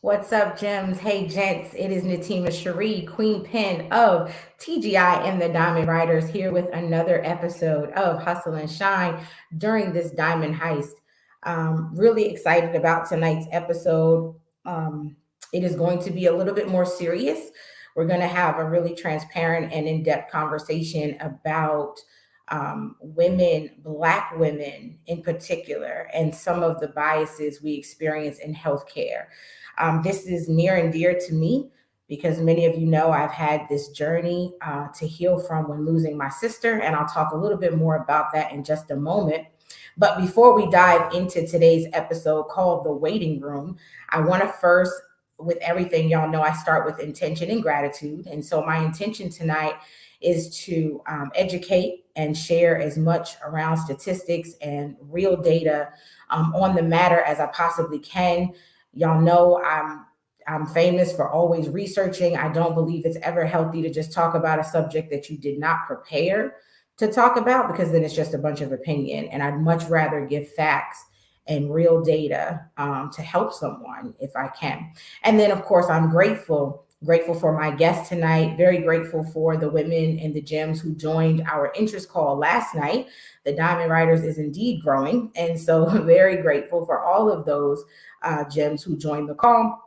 What's up, gems? Hey, gents. It is Natima Cherie, Queen Pen of TGI and the Diamond Riders, here with another episode of Hustle and Shine during this Diamond Heist. Really excited about tonight's episode. It is going to be a little bit more serious. We're going to have a really transparent and in depth conversation about women, Black women in particular, and some of the biases we experience in healthcare. This is near and dear to me because many of you know I've had this journey to heal from when losing my sister, and I'll talk a little bit more about that in just a moment. But before we dive into today's episode called The Waiting Room, I want to first, with everything y'all know, I start with intention and gratitude. And so my intention tonight is to educate and share as much around statistics and real data on the matter as I possibly can. Y'all know I'm famous for always researching. I don't believe it's ever healthy to just talk about a subject that you did not prepare to talk about, because then it's just a bunch of opinion. And I'd much rather give facts and real data to help someone if I can. And then, of course, I'm grateful for my guest tonight. Very grateful for the women and the gems who joined our interest call last night. The Diamond Riders is indeed growing. And so very grateful for all of those gems who joined the call.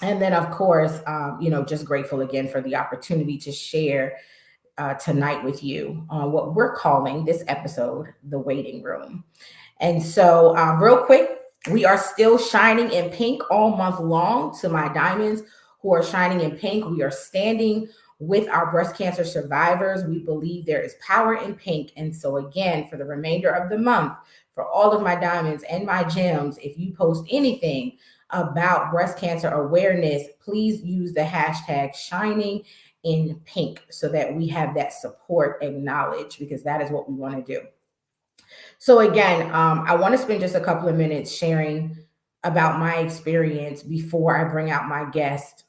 And then, of course, just grateful again for the opportunity to share tonight with you on what we're calling this episode, The Waiting Room. And so real quick, we are still shining in pink all month long. To my diamonds who are shining in pink, we are standing with our breast cancer survivors. We believe there is power in pink. And so again, for the remainder of the month, for all of my diamonds and my gems, if you post anything about breast cancer awareness, please use the hashtag shining in pink so that we have that support acknowledged, because that is what we want to do. So again, I want to spend just a couple of minutes sharing about my experience before I bring out my guest.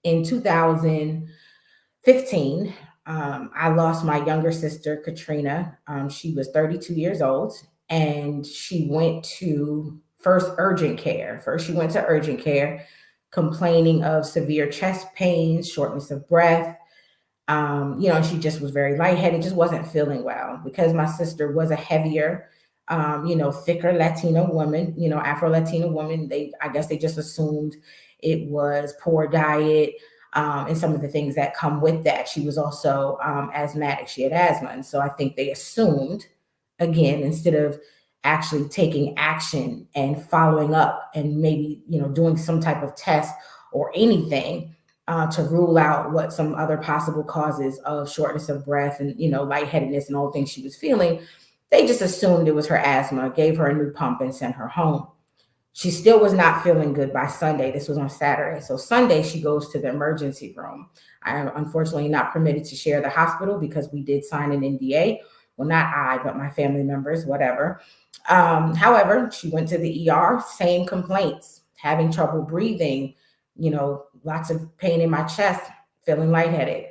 In 2015, I lost my younger sister, Katrina. She was 32 years old, and she went to urgent care. First, she went to urgent care complaining of severe chest pains, shortness of breath. And she just was very lightheaded, just wasn't feeling well, because my sister was a heavier, thicker Latina woman, Afro-Latina woman. I guess they just assumed it was poor diet and some of the things that come with that. She was also asthmatic. She had asthma. And so I think they assumed, again, instead of actually taking action and following up and maybe, doing some type of test or anything, to rule out what some other possible causes of shortness of breath and, lightheadedness and all the things she was feeling. They just assumed it was her asthma, gave her a new pump and sent her home. She still was not feeling good by Sunday. This was on Saturday. So Sunday, she goes to the emergency room. I am unfortunately not permitted to share the hospital because we did sign an NDA. Well, not I, but my family members, whatever. However, she went to the ER, same complaints, having trouble breathing, lots of pain in my chest, feeling lightheaded.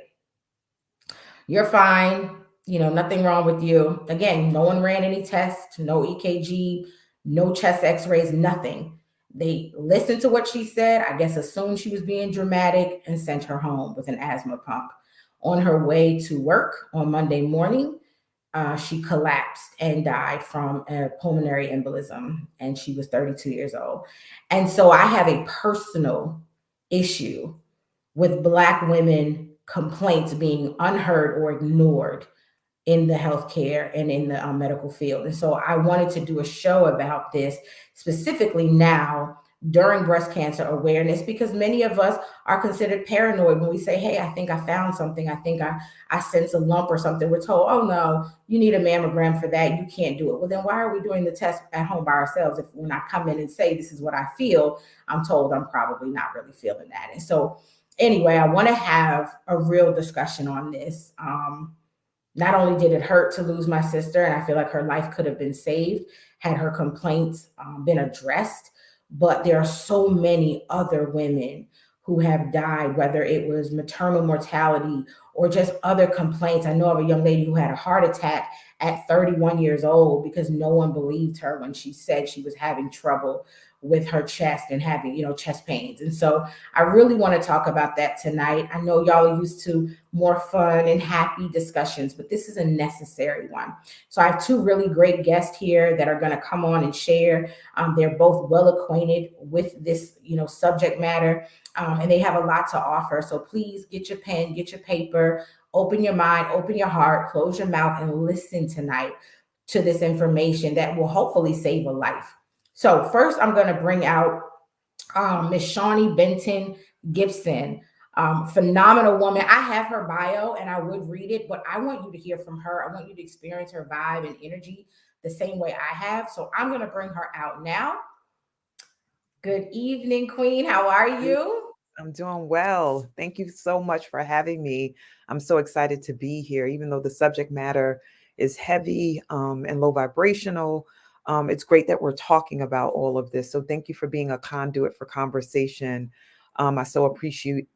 You're fine. Nothing wrong with you. Again, no one ran any tests, no EKG, no chest x-rays, nothing. They listened to what she said, I guess assumed she was being dramatic, and sent her home with an asthma pump. On her way to work on Monday morning, she collapsed and died from a pulmonary embolism, and she was 32 years old. And so I have a personal issue with Black women complaints being unheard or ignored in the healthcare and in the medical field. And so I wanted to do a show about this specifically now during breast cancer awareness, because many of us are considered paranoid when we say, hey, I think I found something. I think I sense a lump or something. We're told, oh no, you need a mammogram for that. You can't do it. Well, then why are we doing the test at home by ourselves? If when I come in and say, this is what I feel, I'm told I'm probably not really feeling that. And so anyway, I want to have a real discussion on this. Not only did it hurt to lose my sister, and I feel like her life could have been saved had her complaints been addressed, but there are so many other women who have died, whether it was maternal mortality or just other complaints. I know of a young lady who had a heart attack at 31 years old because no one believed her when she said she was having trouble with her chest and having, chest pains. And so I really want to talk about that tonight. I know y'all are used to more fun and happy discussions, but this is a necessary one. So I have two really great guests here that are going to come on and share. They're both well acquainted with this, subject matter, and they have a lot to offer. So please get your pen, get your paper, open your mind, open your heart, close your mouth, and listen tonight to this information that will hopefully save a life. So first, I'm going to bring out Miss Shawnee Benton-Gibson. Phenomenal woman. I have her bio and I would read it, but I want you to hear from her. I want you to experience her vibe and energy the same way I have. So I'm going to bring her out now. Good evening, Queen. How are you? I'm doing well. Thank you so much for having me. I'm so excited to be here, even though the subject matter is heavy and low vibrational. It's great that we're talking about all of this. So thank you for being a conduit for conversation. I so appreciate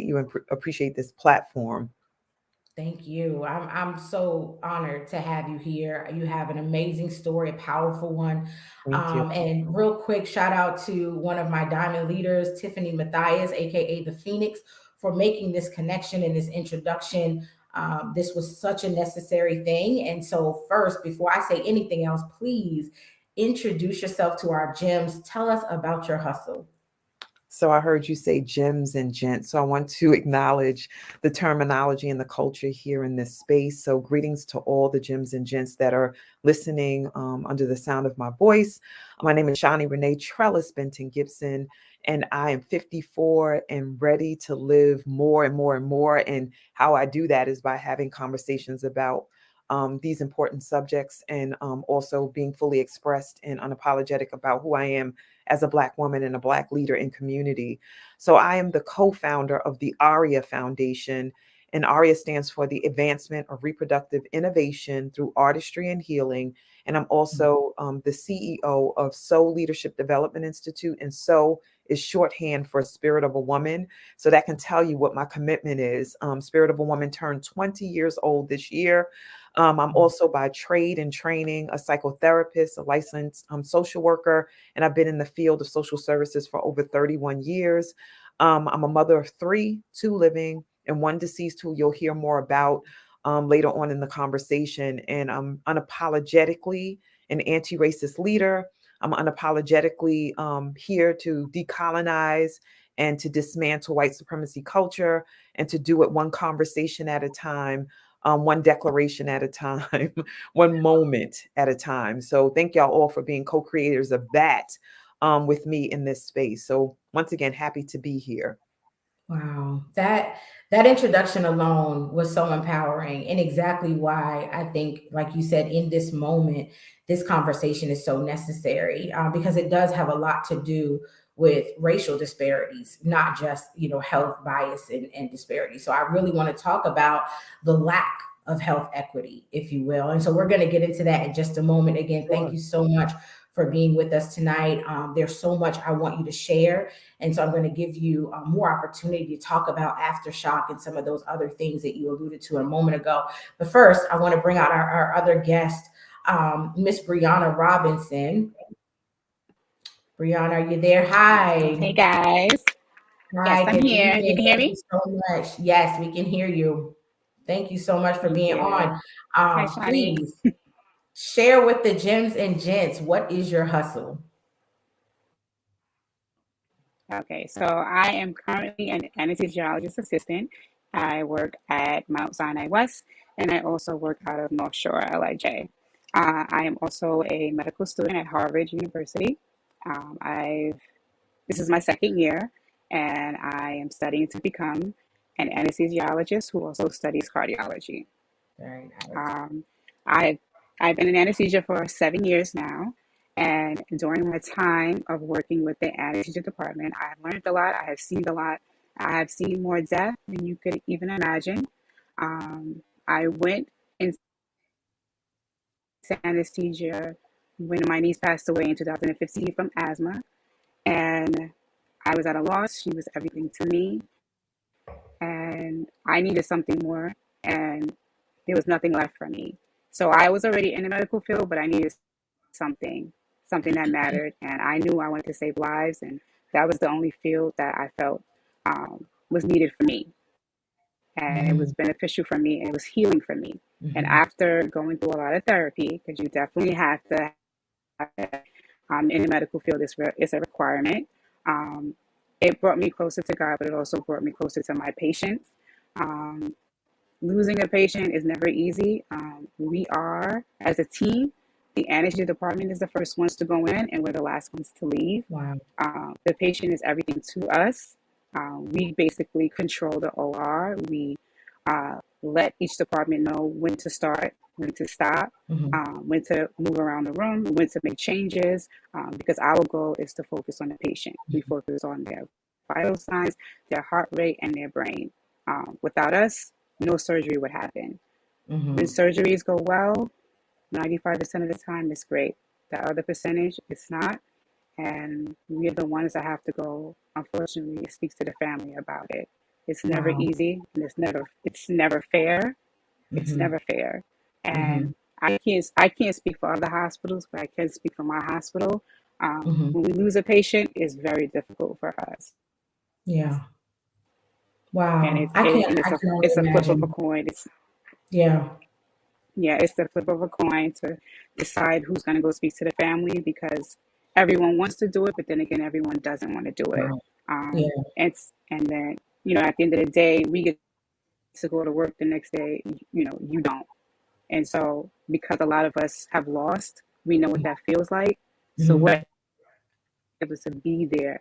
you and appreciate this platform. Thank you. I'm so honored to have you here. You have an amazing story, a powerful one. Thank you. And real quick, shout out to one of my diamond leaders, Tiffany Matthias, aka the Phoenix, for making this connection and this introduction. This was such a necessary thing. And so, first, before I say anything else, please introduce yourself to our gems. Tell us about your hustle. So I heard you say gems and gents. So I want to acknowledge the terminology and the culture here in this space. So greetings to all the gems and gents that are listening under the sound of my voice. My name is Shawnee Renee Trellis Benton-Gibson, and I am 54 and ready to live more and more and more. And how I do that is by having conversations about these important subjects and also being fully expressed and unapologetic about who I am as a Black woman and a Black leader in community. So I am the co-founder of the ARIA Foundation, and ARIA stands for the Advancement of Reproductive Innovation through Artistry and Healing. And I'm also the CEO of Soul Leadership Development Institute, and Soul is shorthand for Spirit of a Woman. So that can tell you what my commitment is. Spirit of a Woman turned 20 years old this year. I'm also by trade and training a psychotherapist, a licensed social worker, and I've been in the field of social services for over 31 years. I'm a mother of three, two living, and one deceased who you'll hear more about later on in the conversation. And I'm unapologetically an anti-racist leader. I'm unapologetically here to decolonize and to dismantle white supremacy culture and to do it one conversation at a time, one declaration at a time, one moment at a time. So thank y'all all for being co-creators of that with me in this space. So once again, happy to be here. Wow, that introduction alone was so empowering, and exactly why I think, like you said, in this moment, this conversation is so necessary, because it does have a lot to do with racial disparities, not just health bias and disparities. So I really want to talk about the lack of health equity, if you will, and so we're going to get into that in just a moment. Again, thank Sure. you so much for being with us tonight. There's so much I want you to share. And so I'm going to give you more opportunity to talk about aftershock and some of those other things that you alluded to a moment ago. But first, I want to bring out our other guest, Miss Brianna Robinson. Brianna, are you there? Hi. Hey guys. Yes, Hi, I'm good here. You evening. can hear Thank you me? so much. Yes, we can hear you. Thank you so much for Thank being you. on. Hi, Shawnee. Please share with the gems and gents, what is your hustle? Okay, so I am currently an anesthesiologist assistant. I work at Mount Sinai West, and I also work out of North Shore, LIJ. I am also a medical student at Harvard University. I've This is my second year, and I am studying to become an anesthesiologist who also studies cardiology. Very nice. Um, I've I've been in anesthesia for 7 years now, and during my time of working with the anesthesia department, I have learned a lot. I have seen a lot. I have seen more death than you could even imagine. I went into anesthesia when my niece passed away in 2015 from asthma, and I was at a loss. She was everything to me, and I needed something more, and there was nothing left for me. So I was already in the medical field, but I needed something, something that mattered. And I knew I wanted to save lives, and that was the only field that I felt was needed for me. And it was Mhm. beneficial for me, and it was healing for me. And Mhm. after going through a lot of therapy, because you definitely have to have it, in the medical field, it's a requirement. Um, it brought me closer to God, but it also brought me closer to my patients. Um, Losing a patient is never easy. We are, as a team, the anesthesia department is the first ones to go in, and we're the last ones to leave. Wow. The patient is everything to us. We basically control the OR. We let each department know when to start, when to stop, Mhm. when to move around the room, when to make changes, because our goal is to focus on the patient. We Mhm. focus on their vital signs, their heart rate, and their brain. Without us, no surgery would happen. When Mhm. surgeries go well, 95% of the time it's great. The other percentage, it's not. And we're the ones that have to go, unfortunately, speak to the family about it. It's never Wow. easy, and it's never fair. It's Mhm. never fair. Mhm. And I can't speak for other hospitals, but I can speak for my hospital. Mhm. When we lose a patient, it's very difficult for us. Yeah. And Wow. it's it, and I it's a can only it's a flip of a imagine. coin. It's Yeah. Yeah, it's the flip of a coin to decide who's going to go speak to the family, because everyone wants to do it, but then again, everyone doesn't want to do it. Right. Yeah. And then, at the end of the day, we get to go to work the next day. You don't. And so, because a lot of us have lost, we know what that feels like. So we're Mhm. able to be there,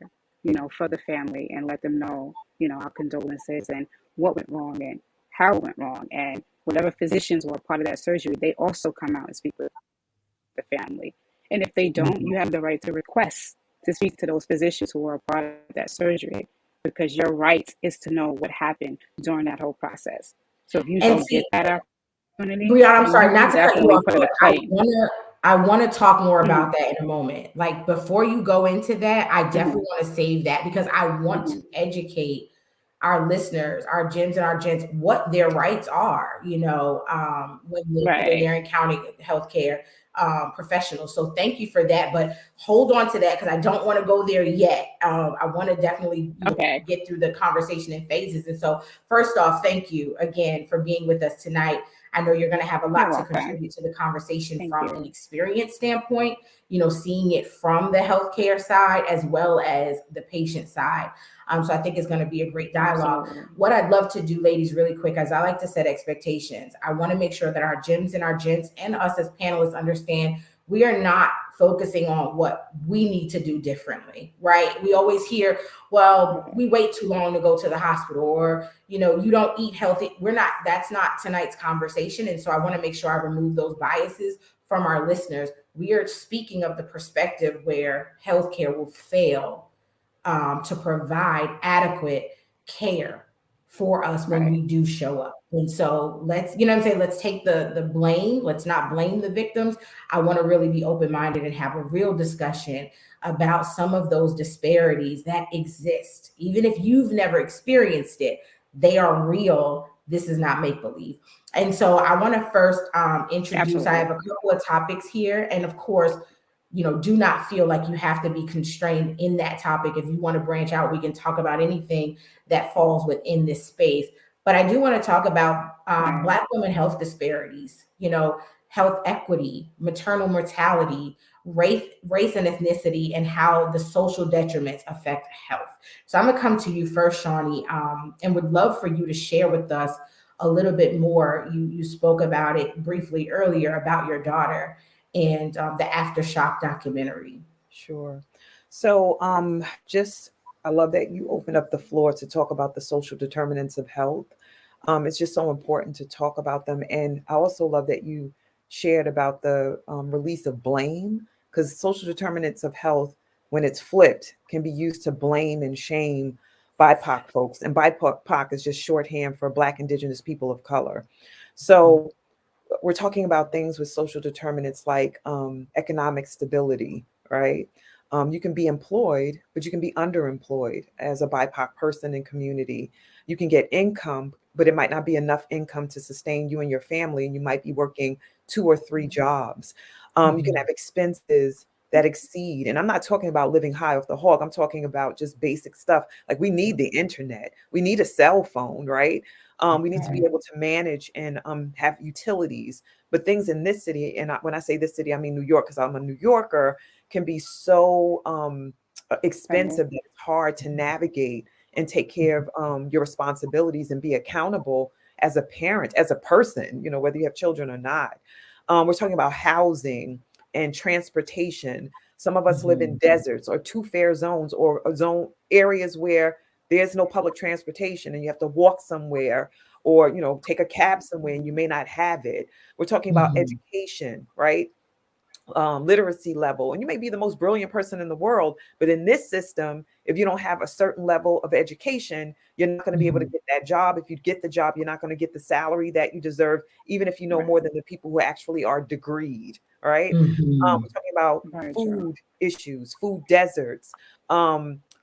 for the family, and let them know, our condolences and what went wrong and how it went wrong. And whatever physicians were a part of that surgery, they also come out and speak with the family. And if they don't, Mhm. you have the right to request to speak to those physicians who were a part of that surgery, because your right is to know what happened during that whole process. So if you And don't see, get that opportunity, Brianna, I'm then you sorry can not to cut you definitely off, put in but a claim. I wanna talk more Mm-hmm, about that in a moment. Like, before you go into that, I mm-hmm, definitely wanna save that because I want mm-hmm. to educate our listeners, our gems and our gents, what their rights are, when Right. they're encountering healthcare professionals. So thank you for that. But hold on to that because I don't want to go there yet. I want to definitely, Okay. get through the conversation in phases. And so, first off, thank you again for being with us tonight. I know you're going to have a lot You're to welcome. contribute to the conversation Thank from an you. experience standpoint, seeing it from the healthcare side as well as the patient side. So I think it's going to be a great dialogue. Absolutely. What I'd love to do, ladies, really quick, as I like to set expectations, I want to make sure that our gems and our gents and us as panelists understand we are not focusing on what we need to do differently, right? We always hear, well, Right. we wait too long to go to the hospital, or, you don't eat healthy. That's not tonight's conversation. And so I want to make sure I remove those biases from our listeners. We are speaking of the perspective where healthcare will fail to provide adequate care for us when Right. we do show up. And so let's, what I'm saying, let's take the blame. Let's not blame the victims. I want to really be open-minded and have a real discussion about some of those disparities that exist. Even if you've never experienced it, they are real. This is not make-believe. And so I want to first introduce, I Absolutely. have a couple of topics here. And of course, do not feel like you have to be constrained in that topic. If you want to branch out, we can talk about anything that falls within this space. But I do want to talk about Right. Black women health disparities, health equity, maternal mortality, race and ethnicity, and how the social detriments affect health. So I'm going to come to you first, Shawnee, and would love for you to share with us a little bit more. You spoke about it briefly earlier about your daughter and the Aftershock documentary. Sure. So, I love that you opened up the floor to talk about the social determinants of health. It's just so important to talk about them. And I also love that you shared about the release of blame, because social determinants of health, when it's flipped, can be used to blame and shame BIPOC folks. And BIPOC is just shorthand for Black, Indigenous people of color. So, we're talking about things with social determinants like economic stability, right? You can be employed, but you can be underemployed as a BIPOC person in community. You can get income, but it might not be enough income to sustain you and your family, and you might be working 2 or 3 jobs. You can Mhm. have expenses that exceed. And I'm not talking about living high off the hog. I'm talking about just basic stuff. Like we need the internet. We need a cell phone, right? We need to be Right. able to manage and have utilities. But things in this city, and when I say this city, I mean New York, because I'm a New Yorker, can be so Right. expensive that it's hard to navigate and take care of your responsibilities and be accountable as a parent, as a person, whether you have children or not. We're talking about housing and transportation. Some of us live in deserts or two fare zones or zone areas where there's no public transportation and you have to walk somewhere or take a cab somewhere and you may not have it. We're talking about education, right? Literacy level, and you may be the most brilliant person in the world, but in this system, if you don't have a certain level of education, you're not going to be able to get that job. If you get the job, you're not going to get the salary that you deserve, even if you know Right. more than the people who actually are degreed. All right. We're talking about Very true. food issues, food deserts,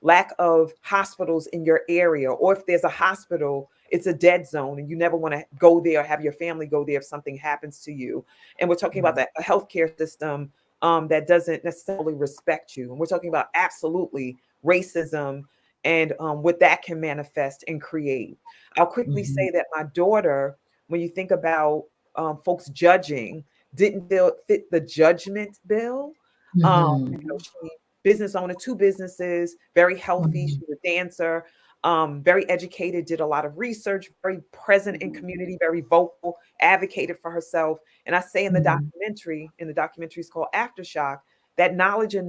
lack of hospitals in your area, or if there's a hospital, it's a dead zone and you never want to go there or have your family go there if something happens to you. And we're talking about a healthcare system that doesn't necessarily respect you. And we're talking about absolutely racism and what that can manifest and create. I'll quickly say that my daughter, when you think about folks judging, didn't fit the judgment bill. Mhm. She business owner, two businesses, very healthy. She's a dancer, very educated, did a lot of research, very present in community, very vocal, advocated for herself. And I say in the documentary is called Aftershock, that knowledge is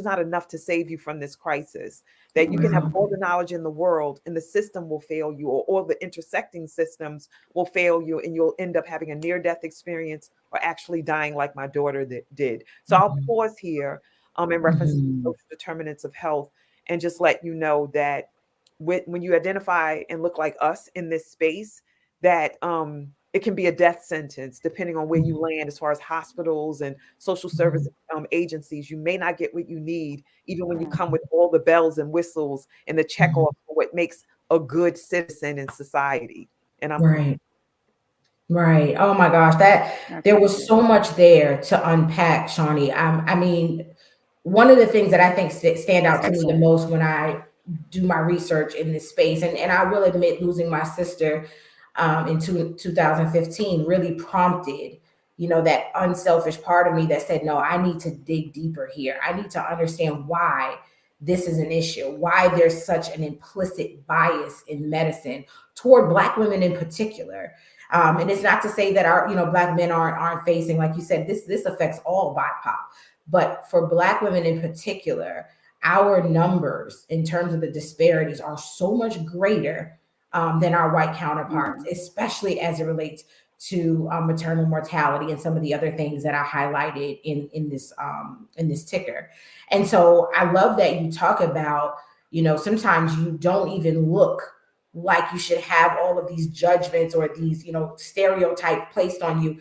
not enough to save you from this crisis. That you can have all the knowledge in the world and the system will fail you, or all the intersecting systems will fail you, and you'll end up having a near-death experience or actually dying like my daughter did. So I'll pause here in reference to the social determinants of health and just let you know that when you identify and look like us in this space, that it can be a death sentence depending on where you land as far as hospitals and social service agencies. You may not get what you need, even when you come with all the bells and whistles and the check off for what makes a good citizen in society. And I'm Right. Right. Oh my gosh, that there was so Absolutely. much there to unpack, Shawnee. I mean, one of the things that I think stand That's out to me the excellent. most when I do my research in this space, and I will admit losing my sister in 2015 really prompted, that unselfish part of me that said, no, I need to dig deeper here. I need to understand why this is an issue, why there's such an implicit bias in medicine toward Black women in particular. And it's not to say that our, Black men aren't facing, like you said, this affects all BIPOC. But for Black women in particular, our numbers in terms of the disparities are so much greater than our white counterparts, Mm. especially as it relates to maternal mortality and some of the other things that I highlighted in this ticker. And so I love that you talk about, sometimes you don't even look like you should have all of these judgments or these, stereotype placed on you.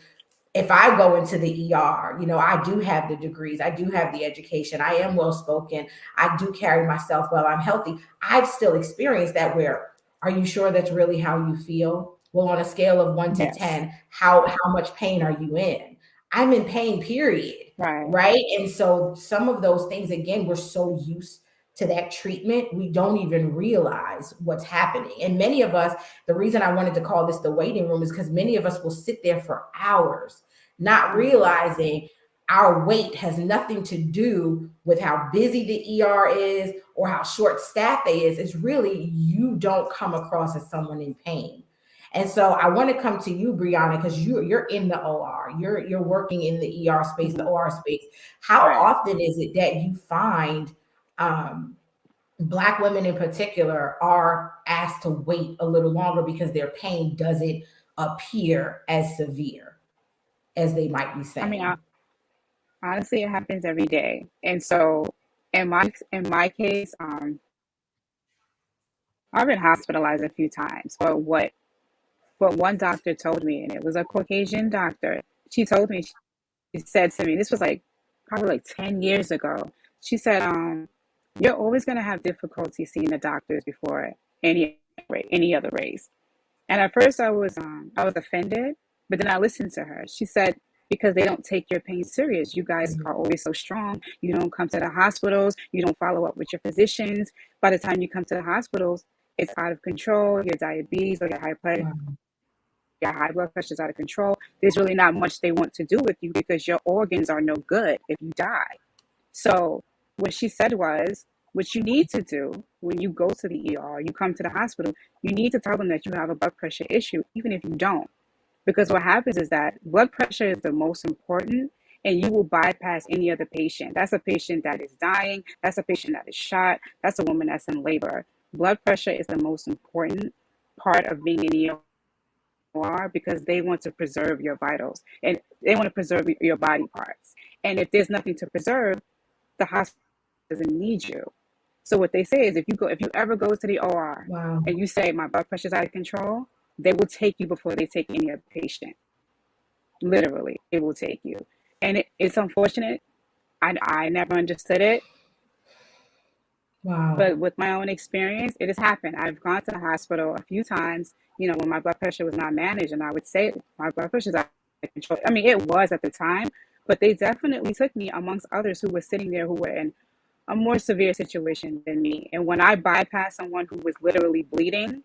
If I go into the ER, I do have the degrees, I do have the education, I am well spoken, I do carry myself well, I'm healthy. I've still experienced that where, are you sure that's really how you feel? Well, on a scale of 1 to Yes. 10, how much pain are you in? I'm in pain, period. Right. Right. And so some of those things, again, we're so used to that treatment, we don't even realize what's happening. And many of us, the reason I wanted to call this the waiting room is because many of us will sit there for hours, not Mhm. realizing our wait has nothing to do with how busy the ER is or how short staffed they is. It's really you don't come across as someone in pain. And so I want to come to you, Brianna, because you're in the OR, you're working in the ER space, the Mhm. OR space. How Right. often is it that you find um, Black women in particular are asked to wait a little longer because their pain doesn't appear as severe as they might be I mean, saying? honestly, it happens every day. And so, in my case, I've been hospitalized a few times. But what one doctor told me, and it was a Caucasian doctor. She told me, she said to me, this was like probably like 10 years ago. She said, you're always going to have difficulty seeing the doctors before any other race. And at first I was offended, but then I listened to her. She said, because they don't take your pain serious. You guys are always so strong. You don't come to the hospitals. You don't follow up with your physicians. By the time you come to the hospitals, it's out of control. Your diabetes or your high blood pressure is out of control. There's really not much they want to do with you because your organs are no good if you die. So what she said was, what you need to do when you go to the ER, you come to the hospital, you need to tell them that you have a blood pressure issue, even if you don't. Because what happens is that blood pressure is the most important, and you will bypass any other patient. That's a patient that is dying. That's a patient that is shot. That's a woman that's in labor. Blood pressure is the most important part of being in the ER because they want to preserve your vitals and they want to preserve your body parts. And if there's nothing to preserve, the hospital doesn't need you. So what they say is if you ever go to the OR and you say my blood pressure is out of control, they will take you before they take any other patient. Literally, it will take you. And it's unfortunate. I never understood it. Wow. But with my own experience, it has happened. I've gone to the hospital a few times, when my blood pressure was not managed, and I would say my blood pressure is out of control. I mean, it was at the time, but they definitely took me amongst others who were sitting there who were in a more severe situation than me. And when I bypassed someone who was literally bleeding,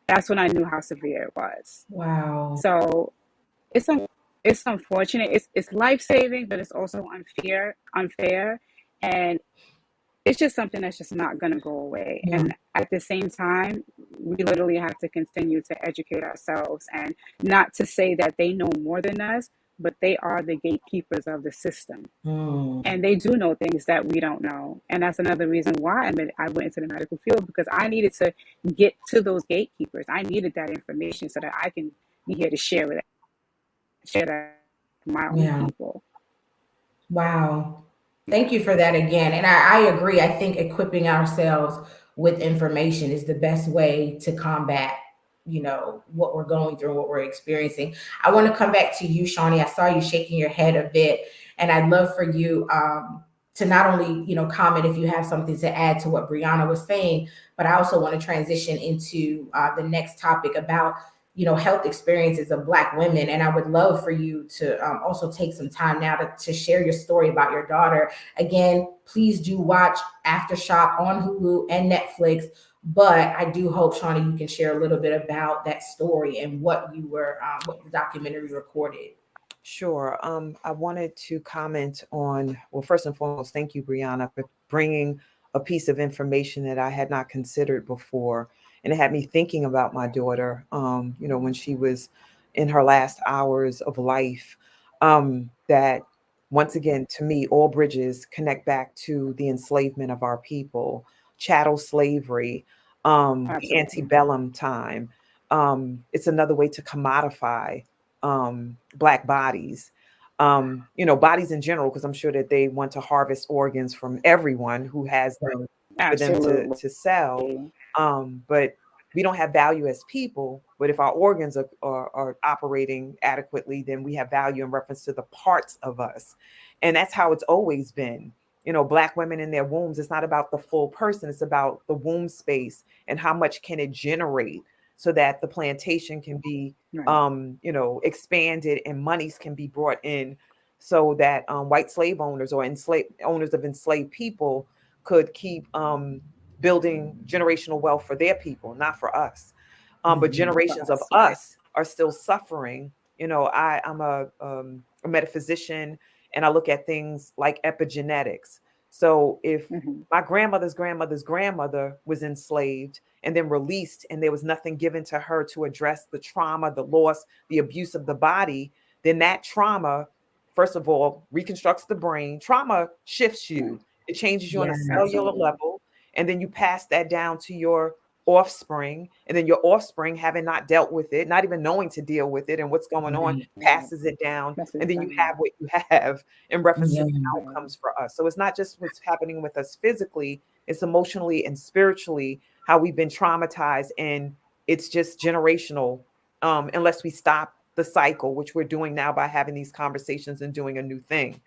that's when I knew how severe it was. Wow. So it's unfortunate. It's life-saving, but it's also unfair, and it's just something that's just not going to go away. Yeah. And at the same time, we literally have to continue to educate ourselves, and not to say that they know more than us, but they are the gatekeepers of the system. And they do know things that we don't know. And that's another reason why I went into the medical field, because I needed to get to those gatekeepers. I needed that information so that I can be here to share that with my own people. Wow. Thank you for that again. And I agree. I think equipping ourselves with information is the best way to combat, what we're going through, what we're experiencing. I want to come back to you, Shawnee. I saw you shaking your head a bit, and I'd love for you to not only, comment if you have something to add to what Brianna was saying, but I also want to transition into the next topic about health experiences of Black women. And I would love for you to also take some time now to share your story about your daughter. Again, please do watch Aftershock on Hulu and Netflix. But I do hope, Shawnee, you can share a little bit about that story and what what the documentary recorded. Sure. I wanted to comment on, well, first and foremost, thank you, Brianna, for bringing a piece of information that I had not considered before. And it had me thinking about my daughter, when she was in her last hours of life, that once again, to me, all bridges connect back to the enslavement of our people, chattel slavery, the antebellum time. It's another way to commodify Black bodies, bodies in general, because I'm sure that they want to harvest organs from everyone who has them for them to sell. But we don't have value as people. But if our organs are operating adequately, then we have value in reference to the parts of us. And that's how it's always been. Black women in their wombs, it's not about the full person. It's about the womb space and how much can it generate so that the plantation can be, expanded and monies can be brought in so that white slave owners or owners of enslaved people could keep building generational wealth for their people, not for us. But generations of us are still suffering. I'm a metaphysician, and I look at things like epigenetics. So if my grandmother's grandmother's grandmother was enslaved and then released, and there was nothing given to her to address the trauma, the loss, the abuse of the body, then that trauma, first of all, reconstructs the brain. Trauma shifts you. It changes you on a cellular level. And then you pass that down to your offspring. And then your offspring, having not dealt with it, not even knowing to deal with it and what's going on, passes it down. And then you have what you have in reference to the outcomes for us. So it's not just what's happening with us physically, it's emotionally and spiritually, how we've been traumatized. And it's just generational, unless we stop the cycle, which we're doing now by having these conversations and doing a new thing.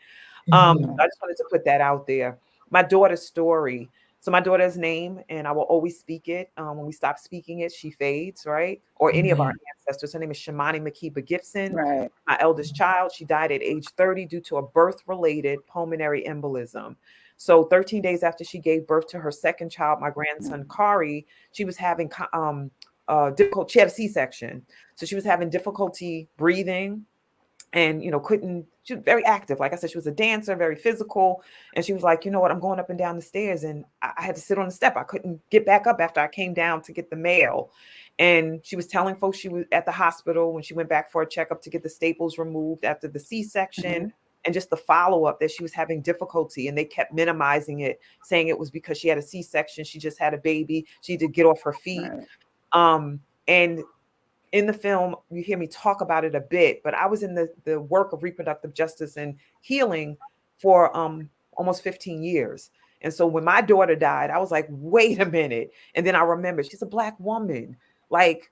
I just wanted to put that out there. My daughter's story, So my daughter's name, and I will always speak it. When we stop speaking it, she fades, right? Or any of our ancestors. Her name is Shawnee Gibson. Right. My eldest child, she died at age 30 due to a birth-related pulmonary embolism. So 13 days after she gave birth to her second child, my grandson Kari, she was having difficult. She had a C-section, so she was having difficulty breathing, and she was very active. Like I said, she was a dancer, very physical. And she was like, you know what, I'm going up and down the stairs, and I had to sit on the step. I couldn't get back up after I came down to get the mail. And she was telling folks she was at the hospital when she went back for a checkup to get the staples removed after the C-section. And just the follow-up, that she was having difficulty, and they kept minimizing it, saying it was because she had a C-section, she just had a baby, she had to get off her feet. And in the film, you hear me talk about it a bit, but I was in the work of reproductive justice and healing for almost 15 years. And so when my daughter died, I was like, wait a minute. And then I remembered, she's a Black woman. Like,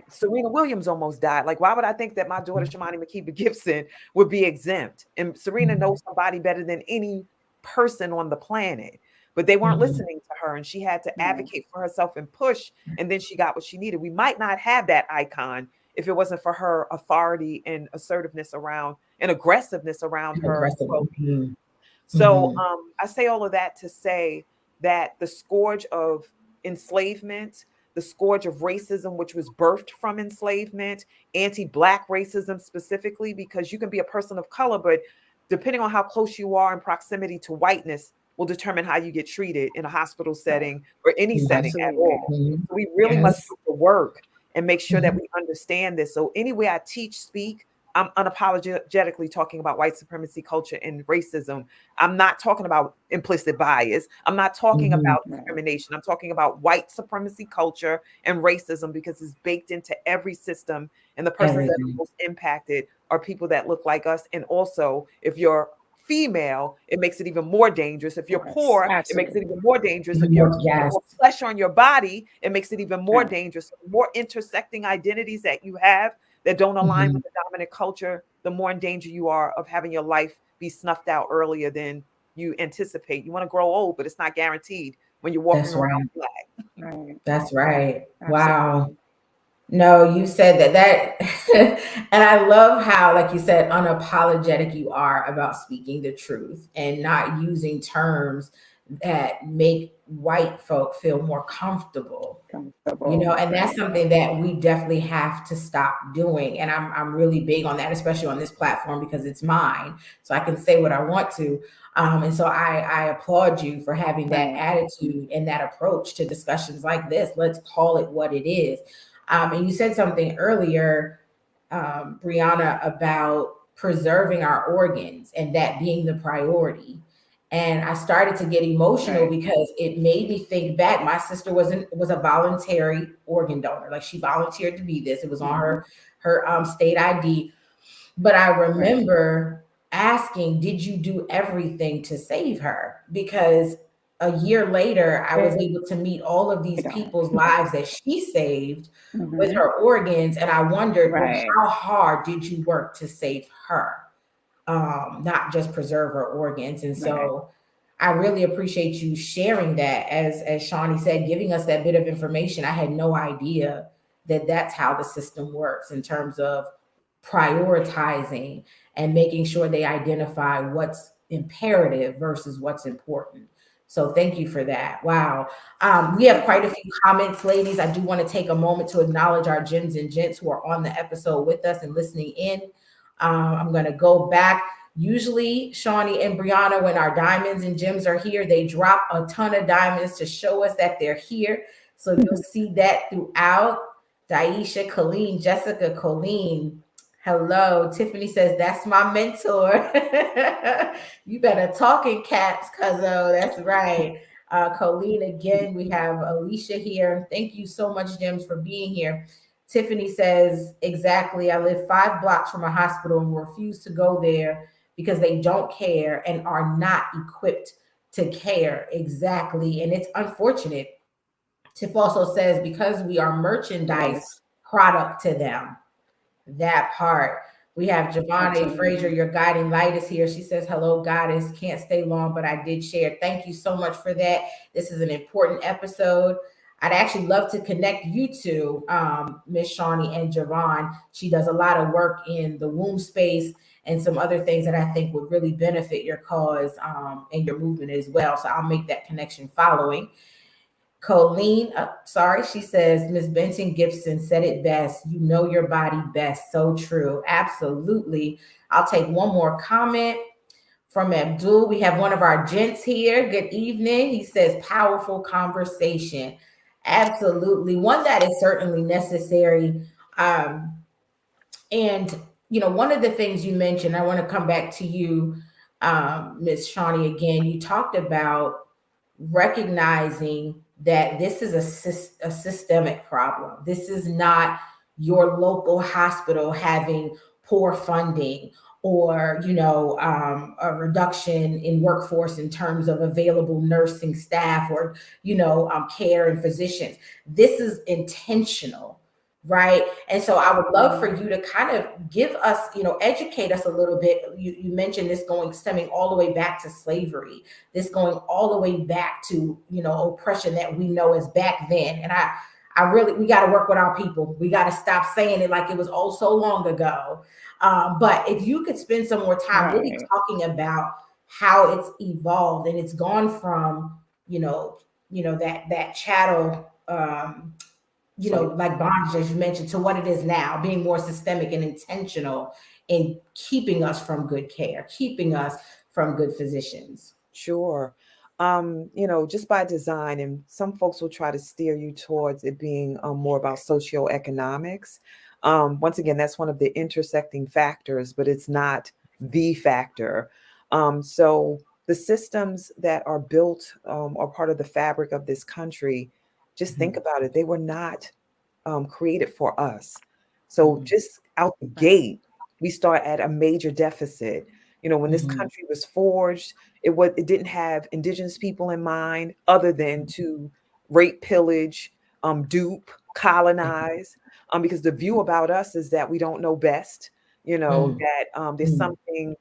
Serena Williams almost died. Like, why would I think that my daughter, Shawnee Gibson, would be exempt? And Serena knows somebody better than any person on the planet. But they weren't listening to her, and she had to advocate for herself and push, and then she got what she needed. We might not have that icon if it wasn't for her authority and assertiveness around and aggressiveness around her. So I say all of that to say that the scourge of enslavement, the scourge of racism, which was birthed from enslavement, anti-Black racism specifically, because you can be a person of color, but depending on how close you are in proximity to whiteness, will determine how you get treated in a hospital setting or any setting at all. So we really must do the work and make sure that we understand this. So any way I teach, speak, I'm unapologetically talking about white supremacy culture and racism. I'm not talking about implicit bias. I'm not talking about discrimination. I'm talking about white supremacy culture and racism, because it's baked into every system. And the persons that are most impacted are people that look like us. And also, if you're female, it makes it even more dangerous. If you're poor, it makes it even more dangerous. If you're more flesh on your body, it makes it even more dangerous. The more intersecting identities that you have that don't align with the dominant culture, the more in danger you are of having your life be snuffed out earlier than you anticipate. You want to grow old, but it's not guaranteed when you're walking around Black. That's right. Wow. No, you said that and I love how, like you said, unapologetic you are about speaking the truth and not using terms that make white folk feel more comfortable. And that's something that we definitely have to stop doing. And I'm really big on that, especially on this platform, because it's mine, so I can say what I want to. And so I applaud you for having that attitude and that approach to discussions like this. Let's call it what it is. And you said something earlier, Brianna, about preserving our organs and that being the priority. And I started to get emotional because it made me think back. My sister was a voluntary organ donor. Like, she volunteered to be this. It was on her state ID. But I remember asking, did you do everything to save her? Because a year later, I was able to meet all of these people's lives that she saved with her organs. And I wondered, well, how hard did you work to save her? Not just preserve her organs. And so I really appreciate you sharing that. As Shawnee said, giving us that bit of information. I had no idea that that's how the system works in terms of prioritizing and making sure they identify what's imperative versus what's important. So thank you for that. Wow. We have quite a few comments, ladies. I do want to take a moment to acknowledge our gems and gents who are on the episode with us and listening in. I'm going to go back. Usually, Shawnee and Brianna, when our diamonds and gems are here, they drop a ton of diamonds to show us that they're here. So you'll see that throughout. Daisha, Colleen, Jessica, Colleen. Hello. Tiffany says, that's my mentor. You better talk in caps, cuzzo. That's right. Colleen, again, we have Alicia here. Thank you so much, Gems, for being here. Tiffany says, exactly. I live 5 blocks from a hospital and refuse to go there because they don't care and are not equipped to care. Exactly. And it's unfortunate. Tiff also says, because we are merchandise product to them. That part. We have Giovanni Fraser, Absolutely. your guiding light is here. She says, hello, goddess. Can't stay long, but I did share. Thank you so much for that. This is an important episode. I'd actually love to connect you to Miss Shawnee and Javon. She does a lot of work in the womb space and some other things that I think would really benefit your cause and your movement as well. So I'll make that connection following. Colleen, sorry, she says, Miss Benton-Gibson said it best. You know your body best. So true. Absolutely. I'll take one more comment from Abdul. We have one of our gents here. Good evening. He says, powerful conversation. Absolutely. One that is certainly necessary. And, one of the things you mentioned, I want to come back to you, Miss Shawnee, again. You talked about recognizing that this is a systemic problem. This is not your local hospital having poor funding or a reduction in workforce in terms of available nursing staff or care and physicians. This is intentional, right? And so I would love for you to kind of give us, educate us a little bit. You mentioned this stemming all the way back to slavery, this going all the way back to, oppression that we know as back then. And we got to work with our people. We got to stop saying it like it was oh so long ago. But if you could spend some more time really talking about how it's evolved and it's gone from, that chattel, like bondage, as you mentioned, to what it is now, being more systemic and intentional in keeping us from good care, keeping us from good physicians. Sure. Just by design, and some folks will try to steer you towards it being more about socioeconomics. Once again, that's one of the intersecting factors, but it's not the factor. So the systems that are built are part of the fabric of this country. Just think about it. They were not created for us. So just out the gate, we start at a major deficit. When this country was forged, it didn't have indigenous people in mind other than to rape, pillage, dupe, colonize, because the view about us is that we don't know best, that there's something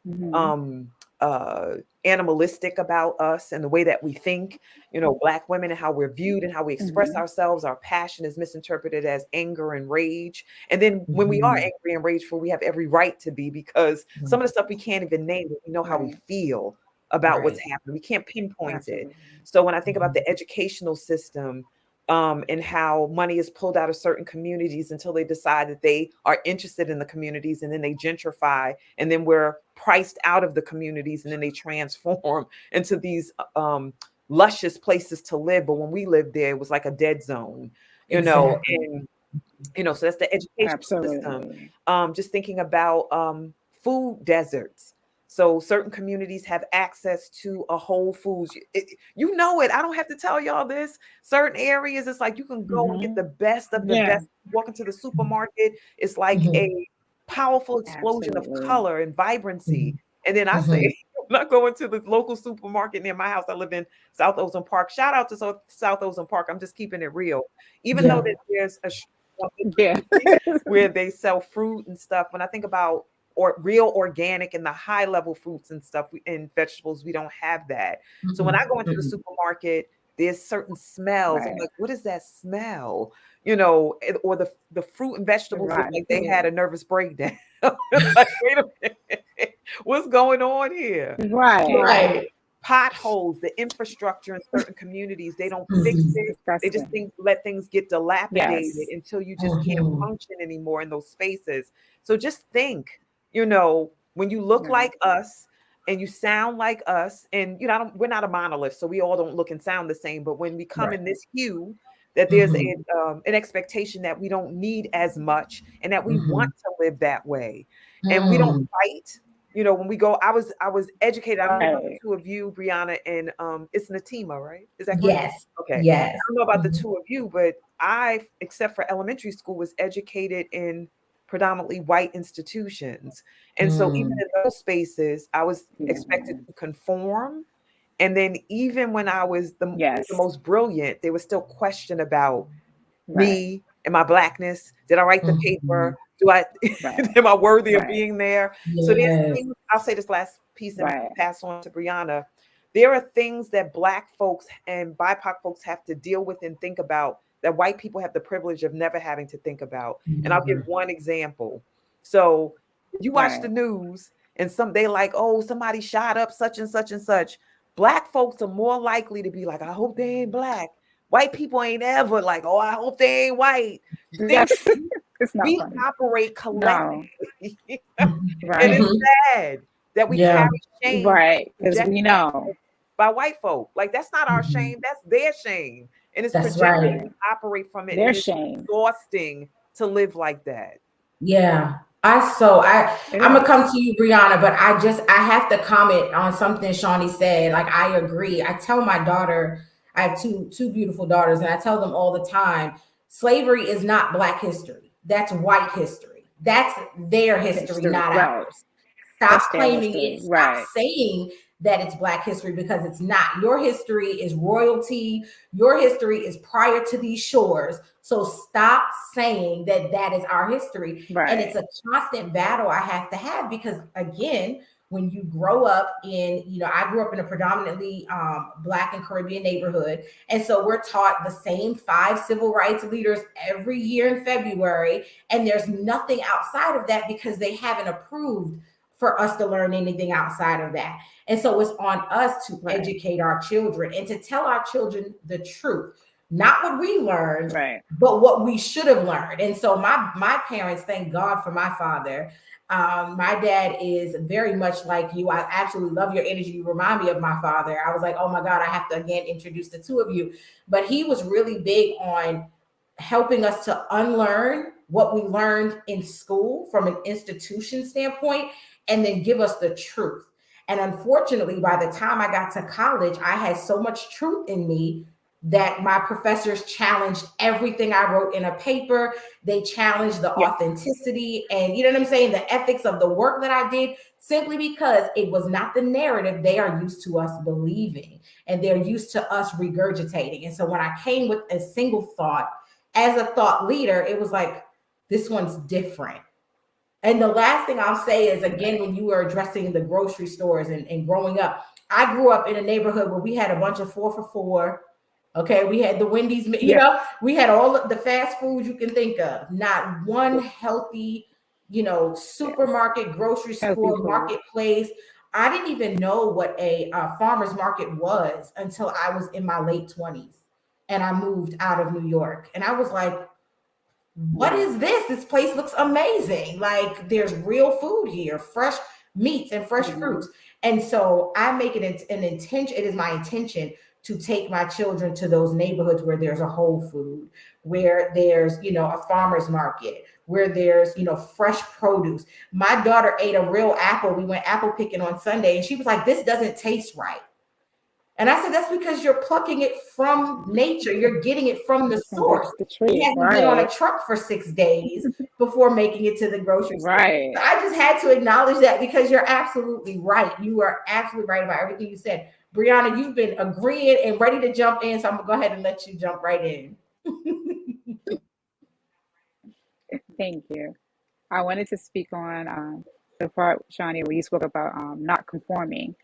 animalistic about us and the way that we think, Black women and how we're viewed and how we express ourselves. Our passion is misinterpreted as anger and rage. And then when we are angry and rageful, we have every right to be, because some of the stuff we can't even name, we know how we feel about what's happening. We can't pinpoint it. So when I think about the educational system, and how money is pulled out of certain communities until they decide that they are interested in the communities, and then they gentrify, and then we're priced out of the communities, and then they transform into these luscious places to live. But when we lived there, it was like a dead zone, and so that's the education system. Just thinking about food deserts. So certain communities have access to a Whole Foods. You know it. I don't have to tell y'all this. Certain areas, it's like you can go and get the best of the best. Walk into the supermarket, it's like a powerful explosion of color and vibrancy. And then I say, I'm not going to the local supermarket near my house. I live in South Ozone Park. Shout out to South Ozone Park. I'm just keeping it real. Even though that there's a where they sell fruit and stuff. When I think about real organic and the high level fruits and stuff and vegetables, we don't have that. So when I go into the supermarket, there's certain smells. I'm like, what is that smell? Or the fruit and vegetables look like they had a nervous breakdown. Like, wait a minute, what's going on here? Right. Potholes, the infrastructure in certain communities, they don't fix it. They just let things get dilapidated until you just can't function anymore in those spaces. So just think, when you look like us and you sound like us, and we're not a monolith, so we all don't look and sound the same. But when we come in this hue, that there's an expectation that we don't need as much, and that we want to live that way, and we don't fight. When we go, I was educated. I don't know about the two of you, Brianna, and it's Natima, right? Is that correct? Yes. Okay. Yes. I don't know about the two of you, but I, except for elementary school, was educated in predominantly white institutions. And so even in those spaces, I was expected to conform. And then even when I was the most brilliant, there was still question about me and my Blackness. Did I write the paper Do I Right. am I worthy of Right. being there? So there's Yes. things, I'll say this last piece and Right. pass on to Brianna. There are things that Black folks and BIPOC folks have to deal with and think about that white people have the privilege of never having to think about. And I'll give Never. one example. So you watch the Right. news and they like, oh, somebody shot up such and such and such. Black folks are more likely to be like, I hope they ain't Black. White people ain't ever like, oh, I hope they ain't white. Things Yes. It's not we funny. operate No. collectively. And it's Right. Mhm. sad that we Yeah. carry shame Right. Because projected we know. by white folk. Like that's not our Mhm. shame, that's their shame. And it's That's projected, right. Right. we operate from it, Their and it's shame. exhausting to live like that. Yeah. It I'm gonna is. come to you, Brianna, but I have to comment on something Shawnee said. Like I agree. I tell my daughter, I have two beautiful daughters, and I tell them all the time, slavery is not Black history. That's white history. That's their history, History. not Right. ours. That's Stop their claiming history. it. Stop Right. saying that it's Black history, because it's not. Your history is royalty. Your history is prior to these shores. So stop saying that that is our history. And it's Right. a constant battle I have to have, because again, when you grow up in, I grew up in a predominantly Black and Caribbean neighborhood. And so we're taught the same 5 civil rights leaders every year in February. And there's nothing outside of that, because they haven't approved for us to learn anything outside of that. And so it's on us to Right. educate our children and to tell our children the truth, not what we learned, Right. but what we should have learned. And so my parents, thank God for my father. My dad is very much like you. I absolutely love your energy. You remind me of my father. I was like, oh my God, I have to again introduce the two of you. But he was really big on helping us to unlearn what we learned in school from an institution standpoint, and then give us the truth. And unfortunately, by the time I got to college, I had so much truth in me that my professors challenged everything I wrote in a paper. They challenged the Yeah. authenticity and, you know what I'm saying, the ethics of the work that I did, simply because it was not the narrative they are used to us believing, and they're used to us regurgitating. And so when I came with a single thought as a thought leader, it was like, this one's different. And the last thing I'll say is, again, Right. when you were addressing the grocery stores and growing up, I grew up in a neighborhood where we had a bunch of 4 for $4. Okay, we had the Wendy's, Yeah. we had all of the fast food you can think of. Not one healthy, Yes. supermarket, grocery Healthy store, food. marketplace. I didn't even know what a farmer's market was until I was in my late 20s and I moved out of New York. And I was like, what Right. is this? This place looks amazing. Like there's real food here, fresh meats and fresh Mhm. fruits. And so I make it an intention. It is my intention to take my children to those neighborhoods where there's a Whole Food, where there's, a farmer's market, where there's, fresh produce. My daughter ate a real apple. We went apple picking on Sunday, and she was like, this doesn't taste right. And I said, that's because you're plucking it from nature. You're getting it from the From the, source. the It tree. hasn't been on a Right. truck for 6 days before making it to the grocery store. So Right. I just had to acknowledge that, because you're absolutely right. You are absolutely right about everything you said. Brianna, you've been agreeing and ready to jump in. So I'm going to go ahead and let you jump right in. Thank you. I wanted to speak on the part, Shawnee, where you spoke about not conforming.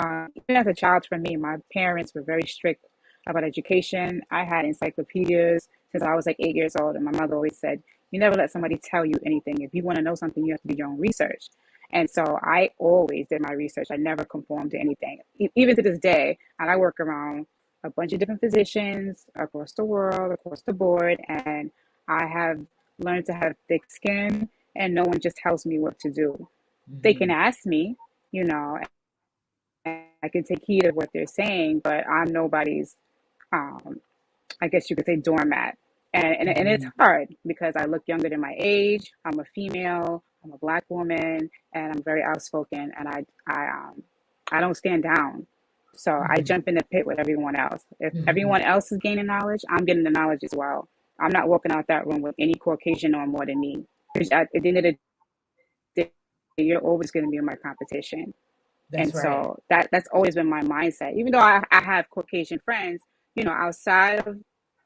Even as a child, for me, my parents were very strict about education. I had encyclopedias since I was like 8 years old, and my mother always said, "You never let somebody tell you anything. If you want to know something, you have to do your own research." And so I always did my research. I never conformed to anything, even to this day. And I work around a bunch of different physicians across the world, across the board, and I have learned to have thick skin, and no one just tells me what to do. They can Mhm. ask me, you know, I can take heed of what they're saying, but I'm nobody's, um, I guess you could say, doormat. And it's Mhm. hard because I look younger than my age. I'm a female. I'm a Black woman, and I'm very outspoken. And I don't stand down. So I Mhm. jump in the pit with everyone else. If Mhm. everyone else is gaining knowledge, I'm getting the knowledge as well. I'm not walking out that room with any Caucasian knowing more than me. At the end of the day, you're always going to be my competition. That's And right. so that's always been my mindset. Even though I have Caucasian friends, outside of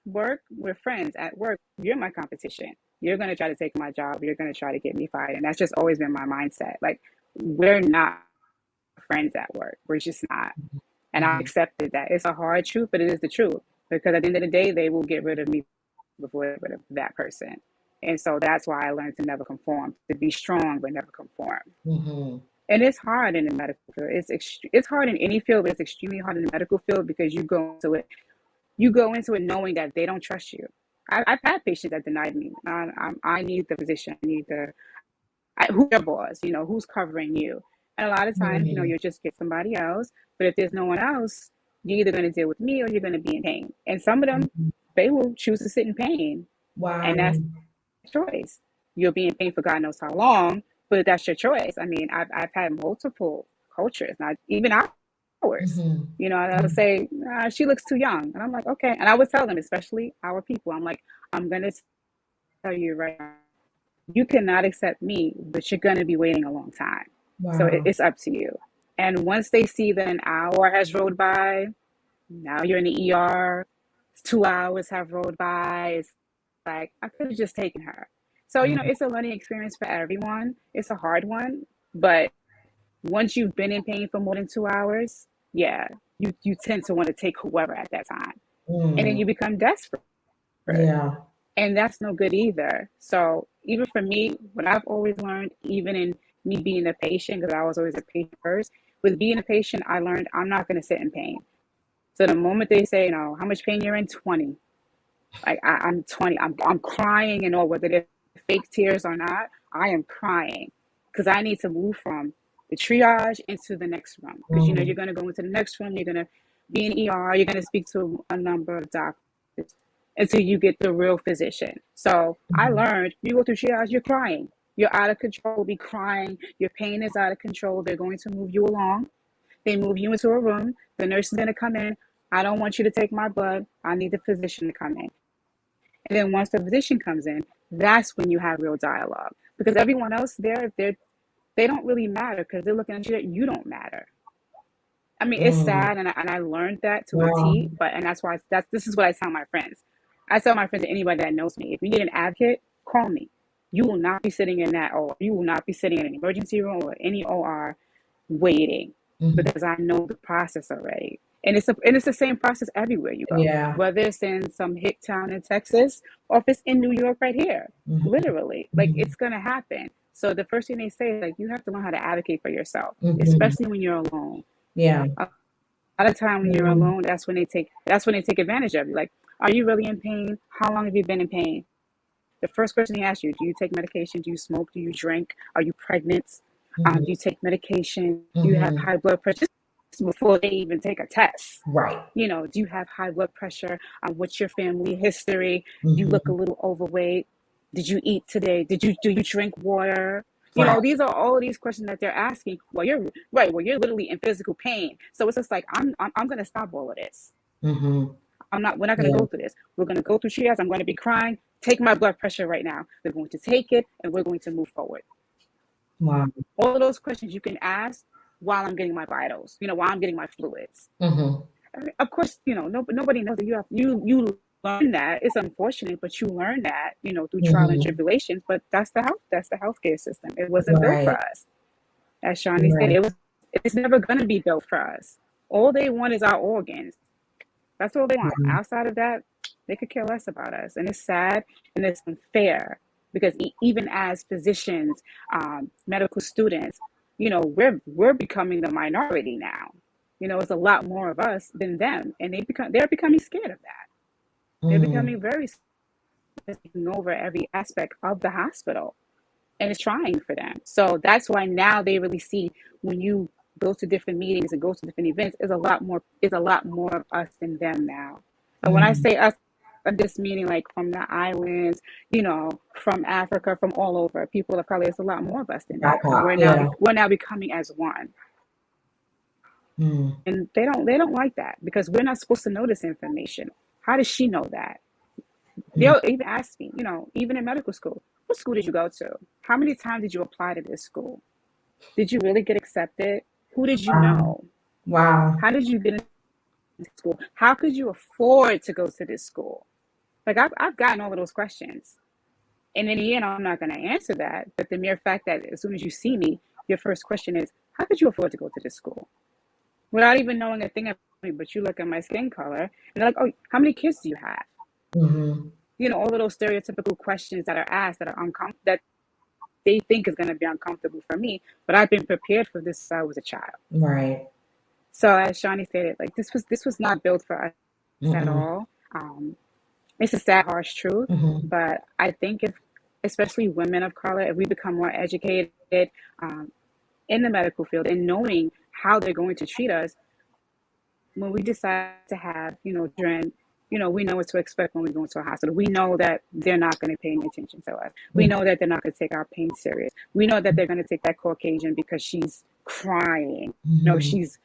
work, we're friends. At work, you're my competition. you're going to try to take my job, you're going to try to get me fired. And that's just always been my mindset. Like, we're not friends at work. We're just not. And I accepted that. It's a hard truth, but it is the truth. Because at the end of the day, they will get rid of me before they get rid of that person. And so that's why I learned to never conform, to be strong but never conform. Mm-hmm. And it's hard in the medical field. It's hard in any field, but it's extremely hard in the medical field because you go into it knowing that they don't trust you. I've had patients that denied me. I need the physician. I need who's your boss? Who's covering you? And a lot of times, you'll just get somebody else. But if there's no one else, you're either going to deal with me or you're going to be in pain. And some of them, they will choose to sit in pain. Wow. And that's choice. You'll be in pain for God knows how long, but that's your choice. I mean, I've had multiple cultures, not even ours. I would say, she looks too young. And I'm like, okay. And I would tell them, especially our people, I'm like, I'm going to tell you right now, you cannot accept me, but you're going to be waiting a long time. Wow. So it's up to you. And once they see that an hour has rolled by, now you're in the ER, 2 hours have rolled by, it's like, I could have just taken her. So, it's a learning experience for everyone. It's a hard one. But once you've been in pain for more than 2 hours, yeah, you tend to want to take whoever at that time. And then you become desperate. Yeah. And that's no good either. So even for me, what I've always learned, even in me being a patient, because I was always a patient first, with being a patient, I learned I'm not going to sit in pain. So the moment they say, how much pain you're in, 20. Like I'm 20, I'm crying and all, whether they're fake tears or not, I am crying because I need to move from the triage into the next room. Because you're going to go into the next room, you're going to be in ER, you're going to speak to a number of doctors until you get the real physician. So I learned, you go through triage, you're crying. You're out of control, be crying. Your pain is out of control. They're going to move you along. They move you into a room. The nurse is going to come in. I don't want you to take my blood. I need the physician to come in. And then once the physician comes in, that's when you have real dialogue. Because everyone else there, they don't really matter because they're looking at you that you don't matter. I mean, it's sad, and I learned that to a T. And that's why this is what I tell my friends. I tell my friends and anybody that knows me, if you need an advocate, call me. You will not be sitting in that, or you will not be sitting in an emergency room or any OR waiting because I know the process already. And it's the same process everywhere you go. Yeah. Whether it's in some hick town in Texas or if it's in New York right here, literally, like it's gonna happen. So the first thing they say is like, you have to learn how to advocate for yourself, especially when you're alone. Yeah. A lot of time when you're alone, that's when they take advantage of you. Like, are you really in pain? How long have you been in pain? The first question they ask you, do you take medication? Do you smoke? Do you drink? Are you pregnant? Do you take medication? Do you have high blood pressure? Before they even take a test. Right. Do you have high blood pressure? What's your family history? You look a little overweight. Did you eat today? Do you drink water? These are all of these questions that they're asking. Well, you're right. Well, you're literally in physical pain. So it's just like, I'm going to stop all of this. We're not going to go through this. We're going to go through triage. I'm going to be crying. Take my blood pressure right now. They're going to take it and we're going to move forward. Wow. All of those questions you can ask while I'm getting my vitals, while I'm getting my fluids. I mean, of course, nobody knows that you learn that. It's unfortunate, but you learn that, through trial and tribulations. But that's the healthcare system. It wasn't built for us. As Shawnee said, it's never going to be built for us. All they want is our organs. That's all they want. Outside of that, they could care less about us. And it's sad and it's unfair because even as physicians, medical students, we're becoming the minority now. It's a lot more of us than them, and they're becoming scared of that. They're becoming very taking over every aspect of the hospital, and it's trying for them. So that's why now they really see when you go to different meetings and go to different events, is a lot more of us than them now. So when I say us, I'm just meaning like from the islands, from Africa, from all over, people of color. It's a lot more of us than that. We're now becoming as one. And they don't like that because we're not supposed to know this information. How does she know that? They'll even ask me, even in medical school, what school did you go to? How many times did you apply to this school? Did you really get accepted? Who did you know? Wow. How did you get into school? How could you afford to go to this school? Like I've gotten all of those questions. And in the end, I'm not going to answer that. But the mere fact that as soon as you see me, your first question is, how could you afford to go to this school? Without even knowing a thing about me, but you look at my skin color and they're like, oh, how many kids do you have? Mm-hmm. You know, all of those stereotypical questions that are asked that are uncomfortable, that they think is going to be uncomfortable for me. But I've been prepared for this since I was a child. Right. So as Shawnee stated, like this was not built for us at Mm-mm. all. It's a sad, harsh truth. Mm-hmm. But I think if, especially women of color, if we become more educated um, in the medical field and knowing how they're going to treat us, when we decide to have, children, we know what to expect when we go into a hospital. We know that they're not going to pay any attention to us. We know that they're not going to take our pain serious. We know that they're going to take that Caucasian because she's crying. Mm-hmm. She's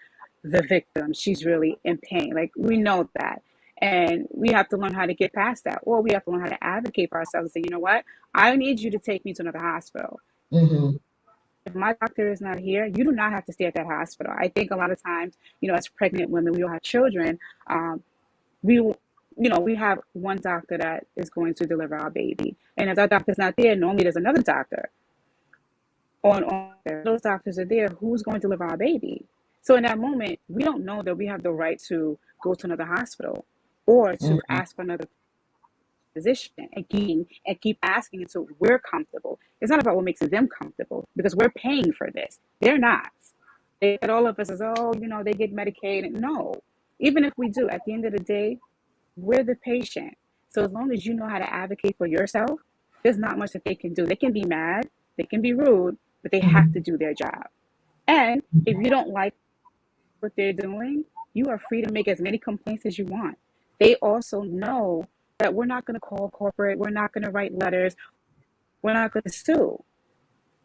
the victim. She's really in pain. Like, we know that. And we have to learn how to get past that. Or we have to learn how to advocate for ourselves and say, you know what? I need you to take me to another hospital. Mm-hmm. If my doctor is not here, you do not have to stay at that hospital. I think a lot of times, as pregnant women, we all have children. We, we have one doctor that is going to deliver our baby, and if that doctor's not there, normally there's another doctor. On those doctors are there, who's going to deliver our baby? So in that moment, we don't know that we have the right to go to another hospital or to Mm-hmm. ask for another physician and keep asking until we're comfortable. It's not about what makes them comfortable because we're paying for this. They're not. They get all of us as, oh, they get Medicaid. No, even if we do, at the end of the day, we're the patient. So as long as you know how to advocate for yourself, there's not much that they can do. They can be mad, they can be rude, but they have to do their job. And if you don't like what they're doing, you are free to make as many complaints as you want. They also know that we're not going to call corporate, we're not going to write letters, we're not going to sue.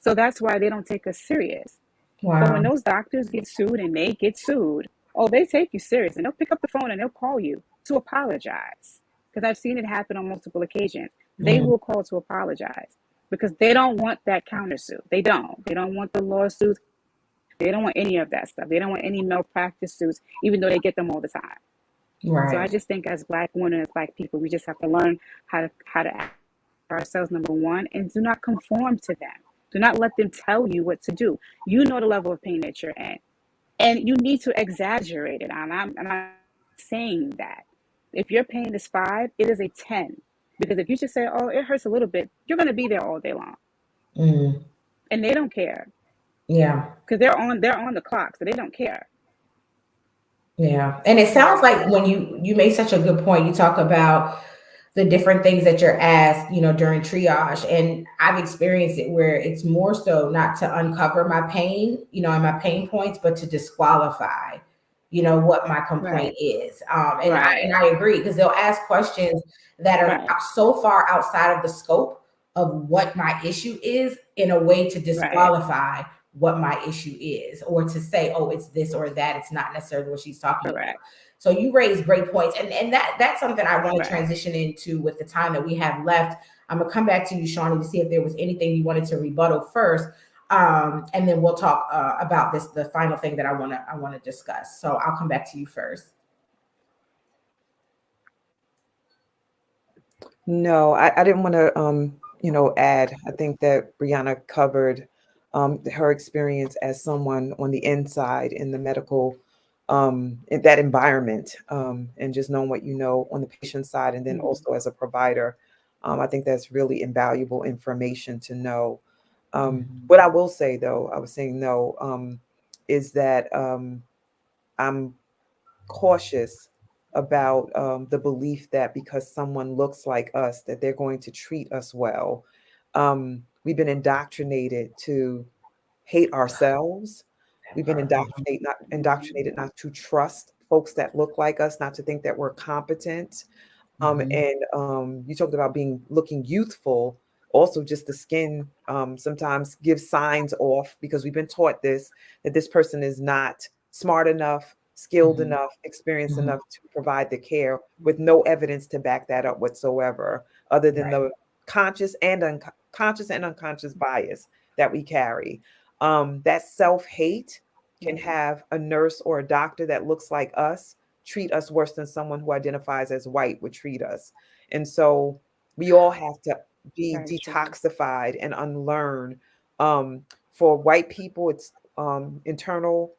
So that's why they don't take us serious. But when Wow. those doctors get sued and they get sued, oh, they take you serious and they'll pick up the phone and they'll call you to apologize. Because I've seen it happen on multiple occasions. They Mm-hmm. will call to apologize because they don't want that countersuit. They don't. They don't want the lawsuits. They don't want any of that stuff. They don't want any malpractice suits, even though they get them all the time. So I Right. just think as Black women, as Black people, we just have to learn how to act for ourselves, number one, and do not conform to them. Do not let them tell you what to do. You know the level of pain that you're in, and you need to exaggerate it. And I'm saying that if your pain is 5, it is a 10. Because if you just say, "Oh, it hurts a little bit," you're going to be there all day long, Mm-hmm. and they don't care Yeah. because they're on the clock, so they don't care. Yeah. And it sounds like when you made such a good point, you talk about the different things that you're asked, during triage. And I've experienced it where it's more so not to uncover my pain, and my pain points, but to disqualify, what my complaint Right, is. And right, I agree because they'll ask questions that are right, so far outside of the scope of what my issue is in a way to right, disqualify what my issue is, or to say, oh, it's this or that. It's not necessarily what she's talking about. correct, So you raise great points. And that's something I want to right. transition into with the time that we have left. I'm gonna come back to you, Shawnee, to see if there was anything you wanted to rebuttal first. And then we'll talk about the final thing that I wanna discuss. So I'll come back to you first. No, I didn't want to, add. I think that Brianna covered her experience as someone on the inside in the medical, in that environment, and just knowing what you know on the patient side, and then Mhm. also as a provider. I think that's really invaluable information to know. Mhm. What I will say, though, I was saying no, is that I'm cautious about the belief that because someone looks like us, that they're going to treat us well. We've been indoctrinated to hate ourselves. We've been indoctrinated not to trust folks that look like us, not to think that we're competent. Mhm. And you talked about looking youthful. Also, just the skin sometimes gives signs off because we've been taught that this person is not smart enough, skilled Mhm. enough, experienced Mhm. enough to provide the care with no evidence to back that up whatsoever, other than Right. the conscious and unconscious bias that we carry. That self-hate can have a nurse or a doctor that looks like us treat us worse than someone who identifies as white would treat us. And so we all have to be Very true. detoxified and unlearned. For white people, it's internalized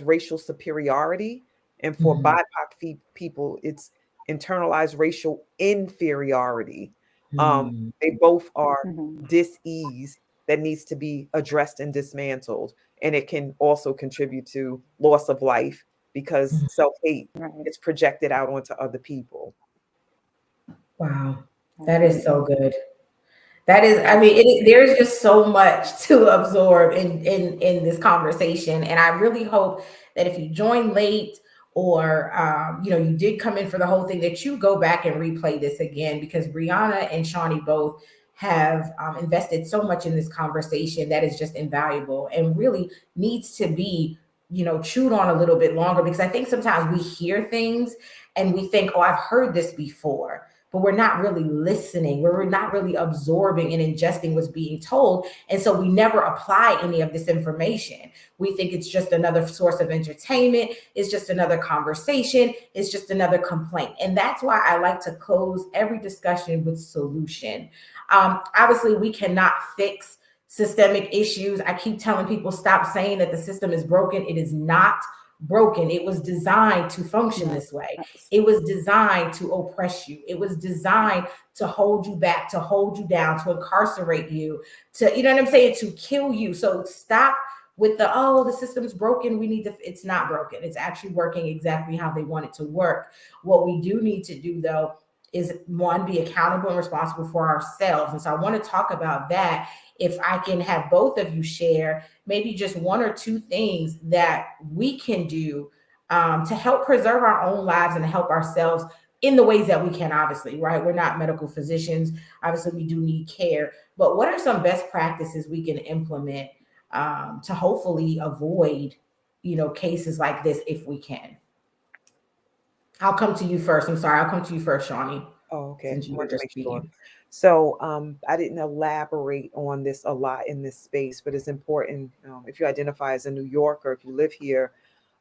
racial superiority, and for Mhm. people, it's internalized racial inferiority. Mhm. They both are Hmm. dis-ease that needs to be addressed and dismantled, and it can also contribute to loss of life because Mhm. self-hate Right. is projected out onto other people. Wow, that is so Absolutely. good. That is, I mean, Absolutely. there's just so much to absorb in this conversation, and I really hope that if you join late or you did come in for the whole thing, that you go back and replay this again because Brianna and Shawnee both have invested so much in this conversation that is just invaluable and really needs to be chewed on a little bit longer because I think sometimes we hear things and we think, oh, I've heard this before, but we're not really listening. We're not really absorbing and ingesting what's being told. And so we never apply any of this information. We think it's just another source of entertainment. It's just another conversation. It's just another complaint. And that's why I like to close every discussion with solution. Obviously, we cannot fix systemic issues. I keep telling people, stop saying that the system is broken. It is not broken. It was designed to function Right. this way. It was designed to oppress you. It was designed to hold you back, to hold you down, to incarcerate you, to, you know what I'm saying, to kill you. So stop with the system's broken. It's not broken. It's actually working exactly how they want it to work. What we do need to do, though, is one, be accountable and responsible for ourselves. And so I want to talk about that. If I can have both of you share maybe just one or two things that we can do to help preserve our own lives and help ourselves in the ways that we can, obviously, right? We're not medical physicians. Obviously, we do need care. But what are some best practices we can implement to hopefully avoid, cases like this if we can? I'll come to you first. I'm sorry. I'll come to you first, Shawnee, Oh, okay. since I you were wanted to just make sure. speaking. So, I didn't elaborate on this a lot in this space, but it's important if you identify as a New Yorker, if you live here,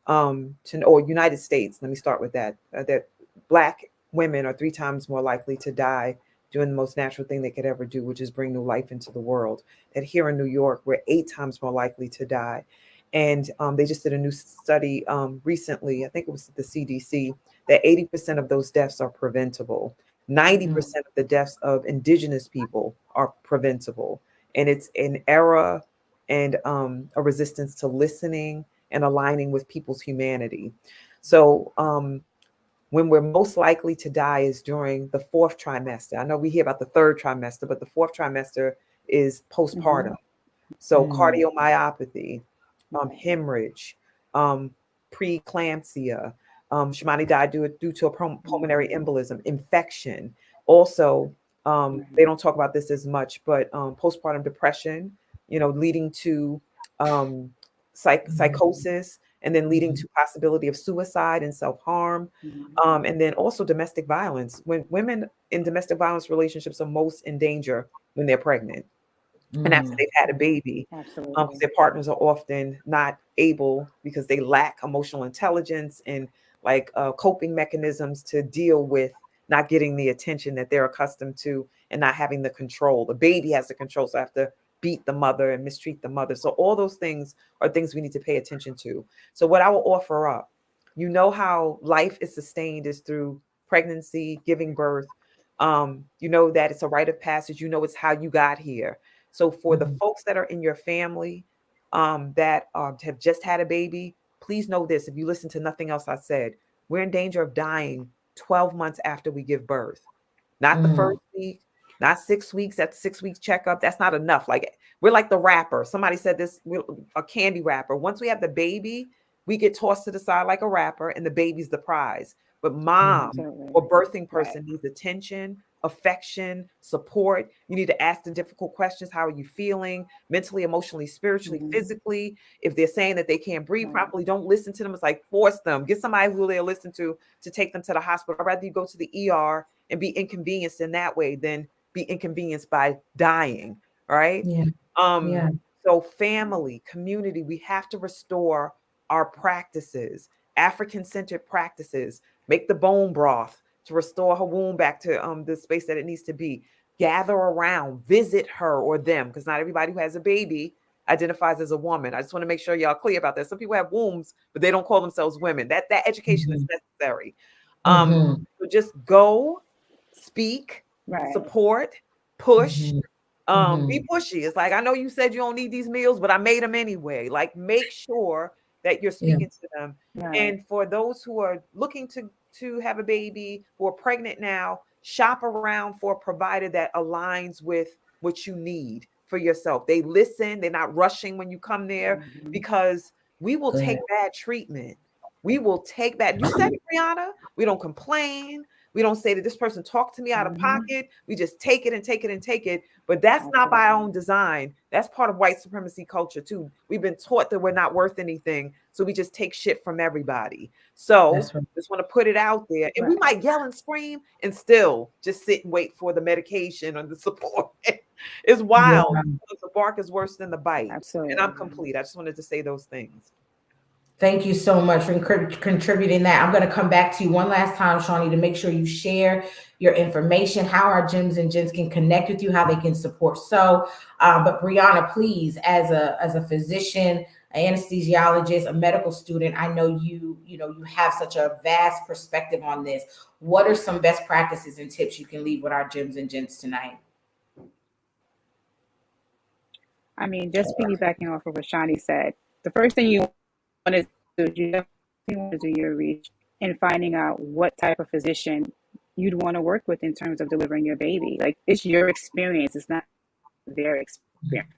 or United States. Let me start with that. That Black women are 3 times more likely to die doing the most natural thing they could ever do, which is bring new life into the world. That here in New York, we're 8 times more likely to die. And they just did a new study recently, I think it was the CDC, that 80% of those deaths are preventable. Mm, 90% of the deaths of indigenous people are preventable. And it's an era and a resistance to listening and aligning with people's humanity. So, when we're most likely to die is during the fourth trimester. I know we hear about the third trimester, but the fourth trimester is Hmm. postpartum. So mm, cardiomyopathy, Right. hemorrhage, um, preeclampsia. Shimani died due to a pulmonary Hmm. embolism, infection. Also, Right. they don't talk about this as much, but postpartum depression, leading to um, mm, psychosis, and then leading mm, to possibility of suicide and self-harm. Hmm. And then also domestic violence. When women in domestic violence relationships are most in danger when they're pregnant and after mm, they've had a Right. baby, because Absolutely. their partners are often not able because they lack emotional intelligence and like coping mechanisms to deal with not getting the attention that they're accustomed to and not having the control. The baby has the control, so I have to beat the mother and mistreat the mother. So all those things are things we need to pay attention to. So what I will offer up, how life is sustained is through pregnancy, giving birth. That it's a rite of passage. It's how you got here. So for the mm, folks that are in your family that have just had a baby, please know this. If you listen to nothing else I said, we're in danger of dying 12 months after we give birth. Not the mm, first week, not 6 weeks. At 6 weeks checkup, that's not enough. Like we're like the wrapper. Somebody said this, we're a candy wrapper. Once we have the baby, we get tossed to the side like a wrapper, and the baby's the prize. But mom Absolutely. or birthing Right. person needs attention, affection, support. You need to ask the difficult questions. How are you feeling mentally, emotionally, spiritually, Hmm. physically? If they're saying that they can't breathe Right. properly, don't listen to them. It's like force them. Get somebody who they'll listen to take them to the hospital. I'd rather you go to the ER and be inconvenienced in that way than be inconvenienced by dying. All right. yeah, Um, yeah. so family, community, we have to restore our practices, African-centered practices, make the bone broth to restore her womb back to the space that it needs to be. gather around, visit her or them, because not everybody who has a baby identifies as a woman. I just want to make sure y'all clear about that. Some people have wombs, but they don't call themselves women. That education is necessary. So just go, speak, Right. support, push, be pushy. It's like, I know you said you don't need these meals, but I made them anyway. Like, make sure that you're speaking to them. Right. And for those who are looking to have a baby, who are pregnant now, shop around for a provider that aligns with what you need for yourself. They listen, they're not rushing when you come there, because we will take bad treatment. We will take bad. You said it, Brianna. We don't complain. We don't say that this person talked to me out of pocket. We just take it and take it and take it. But that's not by our own design. That's part of white supremacy culture too. We've been taught that we're not worth anything, so we just take shit from everybody. So just want to put it out there. And we might yell and scream and still just sit and wait for the medication or the support. It's wild. The bark is worse than the bite. Absolutely. And I'm complete. I just wanted to say those things. Thank you so much for contributing that. I'm going to come back to you one last time, Shawnee, to make sure you share your information, how our gyms and gents can connect with you, how they can support. But Brianna, please, as a physician, an anesthesiologist, a medical student, I know you have such a vast perspective on this. What are some best practices and tips you can leave with our gyms and gents tonight? I mean, just piggybacking off of what Shawnee said, the first thing you want to do, you definitely want to do your research and finding out what type of physician you'd want to work with in terms of delivering your baby. Like, it's your experience, it's not their experience.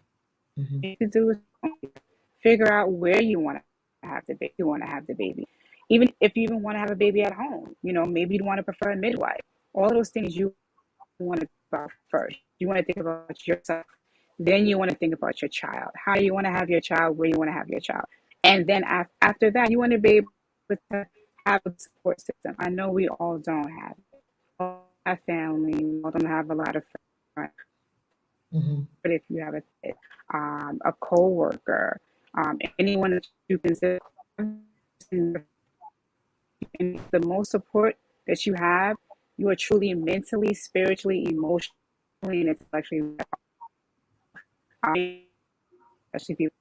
What you can do is figure out where you want to have the baby. Even if you even want to have a baby at home, maybe you'd want to prefer a midwife. All those things you want to think about first. You want to think about yourself. Then you want to think about your child. How you want to have your child, where you want to have your child. And then after that, you want to be able to have a support system. I know we all don't have it. We all have family. We all don't have a lot of friends. But if you have a co-worker, anyone that you consider, the most support that you have, you are truly mentally, spiritually, emotionally, and intellectually, especially people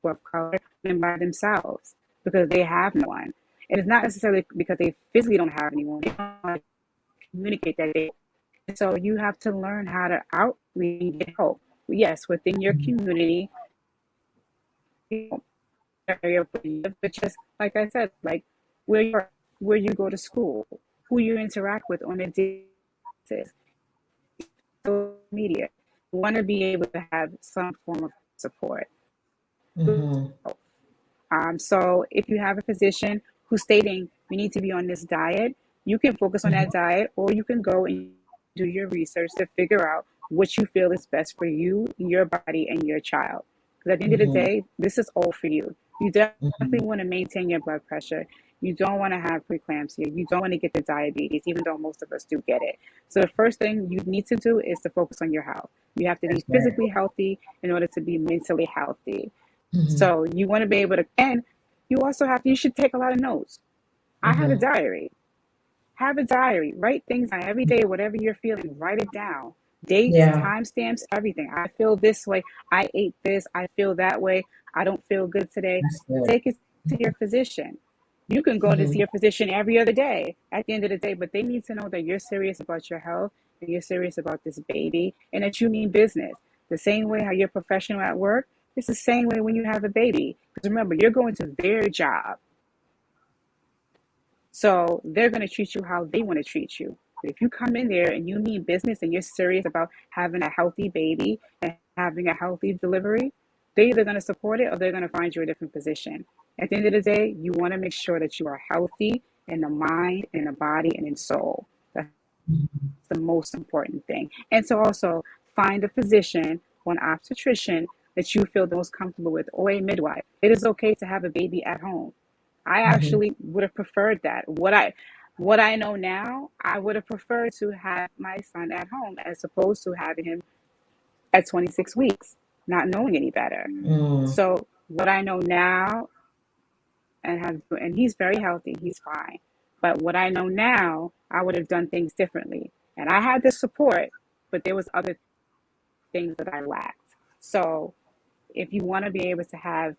of color, and by themselves, because they have no one. And it's not necessarily because they physically don't have anyone. They don't want to communicate that they. So you have to learn how to outreach and help. Yes, within your community, but just like I said, like where you go to school, who you interact with on a daily basis, social media. You want to be able to have some form of support. So if you have a physician who's stating you need to be on this diet, you can focus on that diet, or you can go and do your research to figure out what you feel is best for you, your body, and your child. Because at the end of the day, this is all for you. You definitely want to maintain your blood pressure. You don't want to have preeclampsia. You don't want to get the diabetes, even though most of us do get it. So the first thing you need to do is to focus on your health. You have to be physically healthy in order to be mentally healthy. So you want to be able to, and you should take a lot of notes. I have a diary. Have a diary. Write things down every day, whatever you're feeling, write it down. Dates, timestamps, everything. I feel this way. I ate this. I feel that way. I don't feel good today. Take it to your physician. You can go to see your physician every other day at the end of the day, but they need to know that you're serious about your health and you're serious about this baby and that you mean business. The same way how you're professional at work, it's the same way when you have a baby. Because remember, you're going to their job. So they're going to treat you how they want to treat you. If you come in there and you mean business and you're serious about having a healthy baby and having a healthy delivery, they're either going to support it or they're going to find you a different position. At the end of the day, you want to make sure that you are healthy in the mind, in the body, and in soul. That's the most important thing. And so also find a physician or an obstetrician that you feel the most comfortable with, or a midwife. It is okay to have a baby at home. I actually would have preferred that. What I know now, I would have preferred to have my son at home as opposed to having him at 26 weeks, not knowing any better. So what I know now, and he's very healthy, he's fine. But what I know now, I would have done things differently. And I had the support, but there was other things that I lacked. So if you want to be able to have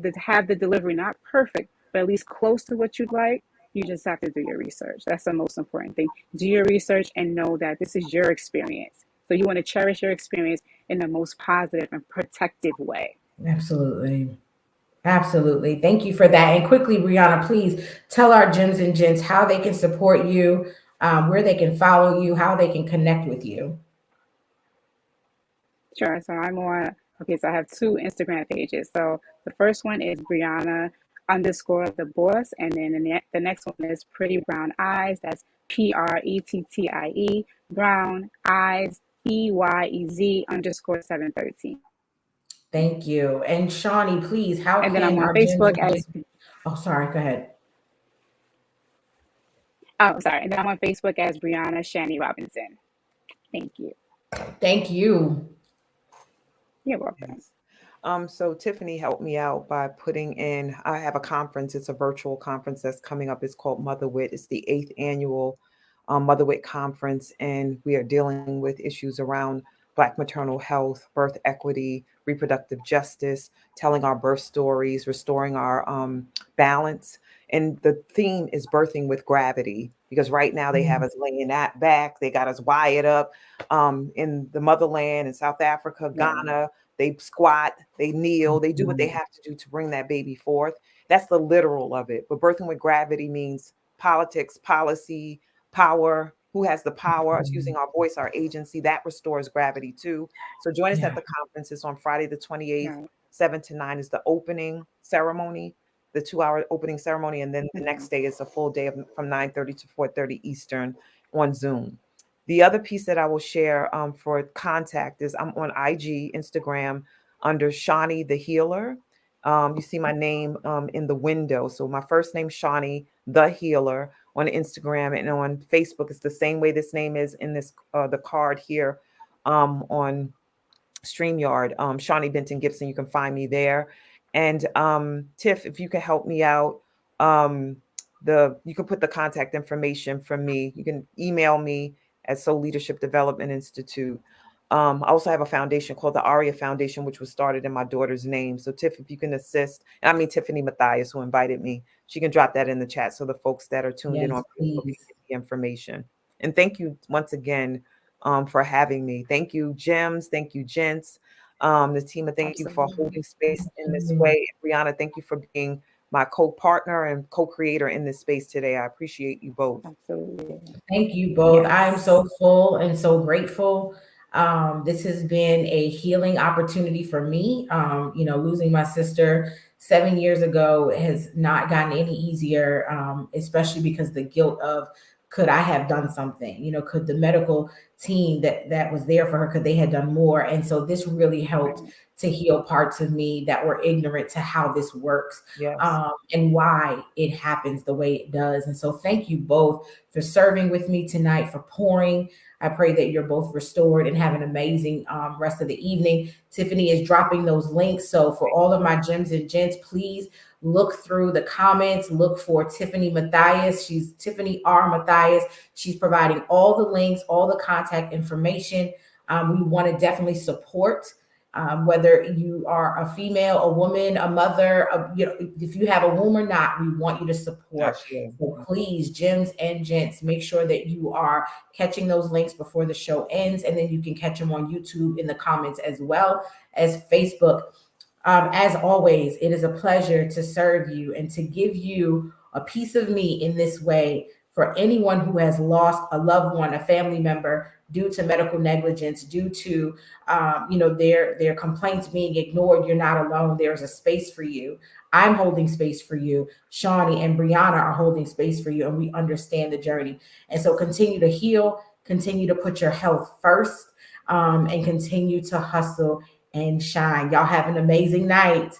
the delivery not perfect, but at least close to what you'd like, you just have to do your research. That's the most important thing. Do your research and know that this is your experience. So you want to cherish your experience in the most positive and protective way. Absolutely. Absolutely. Thank you for that. And quickly, Brianna, please tell our gems and gents how they can support you, where they can follow you, how they can connect with you. Sure. So so I have two Instagram pages. So the first one is Brianna underscore the boss. And then the next one is Pretty Brown Eyes. That's PRETTIE Brown Eyes EYEZ underscore 713. Thank you. And Shawnee, please, how And then I'm can on our gems Facebook and as gents? Oh, sorry. Go ahead. And then I'm on Facebook as Brianna Shawnee Robinson. Thank you. Thank you. You're welcome. Yes. So Tiffany helped me out by putting in, I have a conference. It's a virtual conference that's coming up. It's called Motherwit. It's the 8th annual Motherwit conference. And we are dealing with issues around Black maternal health, birth equity, reproductive justice, telling our birth stories, restoring our balance. And the theme is birthing with gravity, because right now they have us laying that back. They got us wired up in the motherland in South Africa, Ghana. They squat, they kneel, they do what they have to do to bring that baby forth. That's the literal of it. But birthing with gravity means politics, policy, power. Who has the power? Us using our voice, our agency, that restores gravity too. So join us at the conference. It's on Friday the 28th, 7 to 9 is the opening ceremony, the 2-hour opening ceremony. And then the next day is a full day from 9:30 to 4:30 Eastern on Zoom. The other piece that I will share for contact is I'm on IG, Instagram under Shawnee the Healer. You see my name in the window. So my first name, Shawnee the Healer, on Instagram, and on Facebook. It's the same way this name is in this the card here on StreamYard. Shawnee Benton-Gibson, you can find me there. And Tiff, if you can help me out, you can put the contact information from me. You can email me at Soul Leadership Development Institute. I also have a foundation called the ARIA Foundation, which was started in my daughter's name. So Tiff, if you can assist, and I mean Tiffany Matthias, who invited me, she can drop that in the chat so the folks that are tuned in on Facebook can get the information. And thank you once again for having me. Thank you, Gems. Thank you, gents. Natima, thank you for holding space in this way. And Brianna, thank you for being my co-partner and co-creator in this space today. I appreciate you both. Absolutely. Thank you both. Yes. I am so full and so grateful. This has been a healing opportunity for me. Losing my sister 7 years ago has not gotten any easier, especially because the guilt of, could I have done something? Could the medical team that was there for her, could they have done more? And so this really helped to heal parts of me that were ignorant to how this works, and why it happens the way it does. And so thank you both for serving with me tonight, for pouring. I pray that you're both restored and have an amazing rest of the evening. Tiffany is dropping those links. So for all of my gems and gents, please look through the comments, look for Tiffany Matthias. She's Tiffany R. Matthias. She's providing all the links, all the contact information. We want to definitely support, whether you are a female, a woman, a mother, if you have a womb or not, we want you to support. So please, gems and gents, make sure that you are catching those links before the show ends, and then you can catch them on YouTube in the comments as well as Facebook. As always, it is a pleasure to serve you and to give you a piece of me in this way. For anyone who has lost a loved one, a family member, due to medical negligence, due to their complaints being ignored, you're not alone. There's a space for you. I'm holding space for you. Shawnee and Brianna are holding space for you, and we understand the journey. And so continue to heal, continue to put your health first, and continue to hustle and shine. Y'all have an amazing night.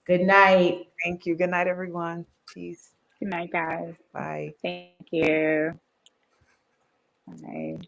Good night. Thank you. Good night, everyone. Peace. Good night, guys. Bye. Thank you. Bye.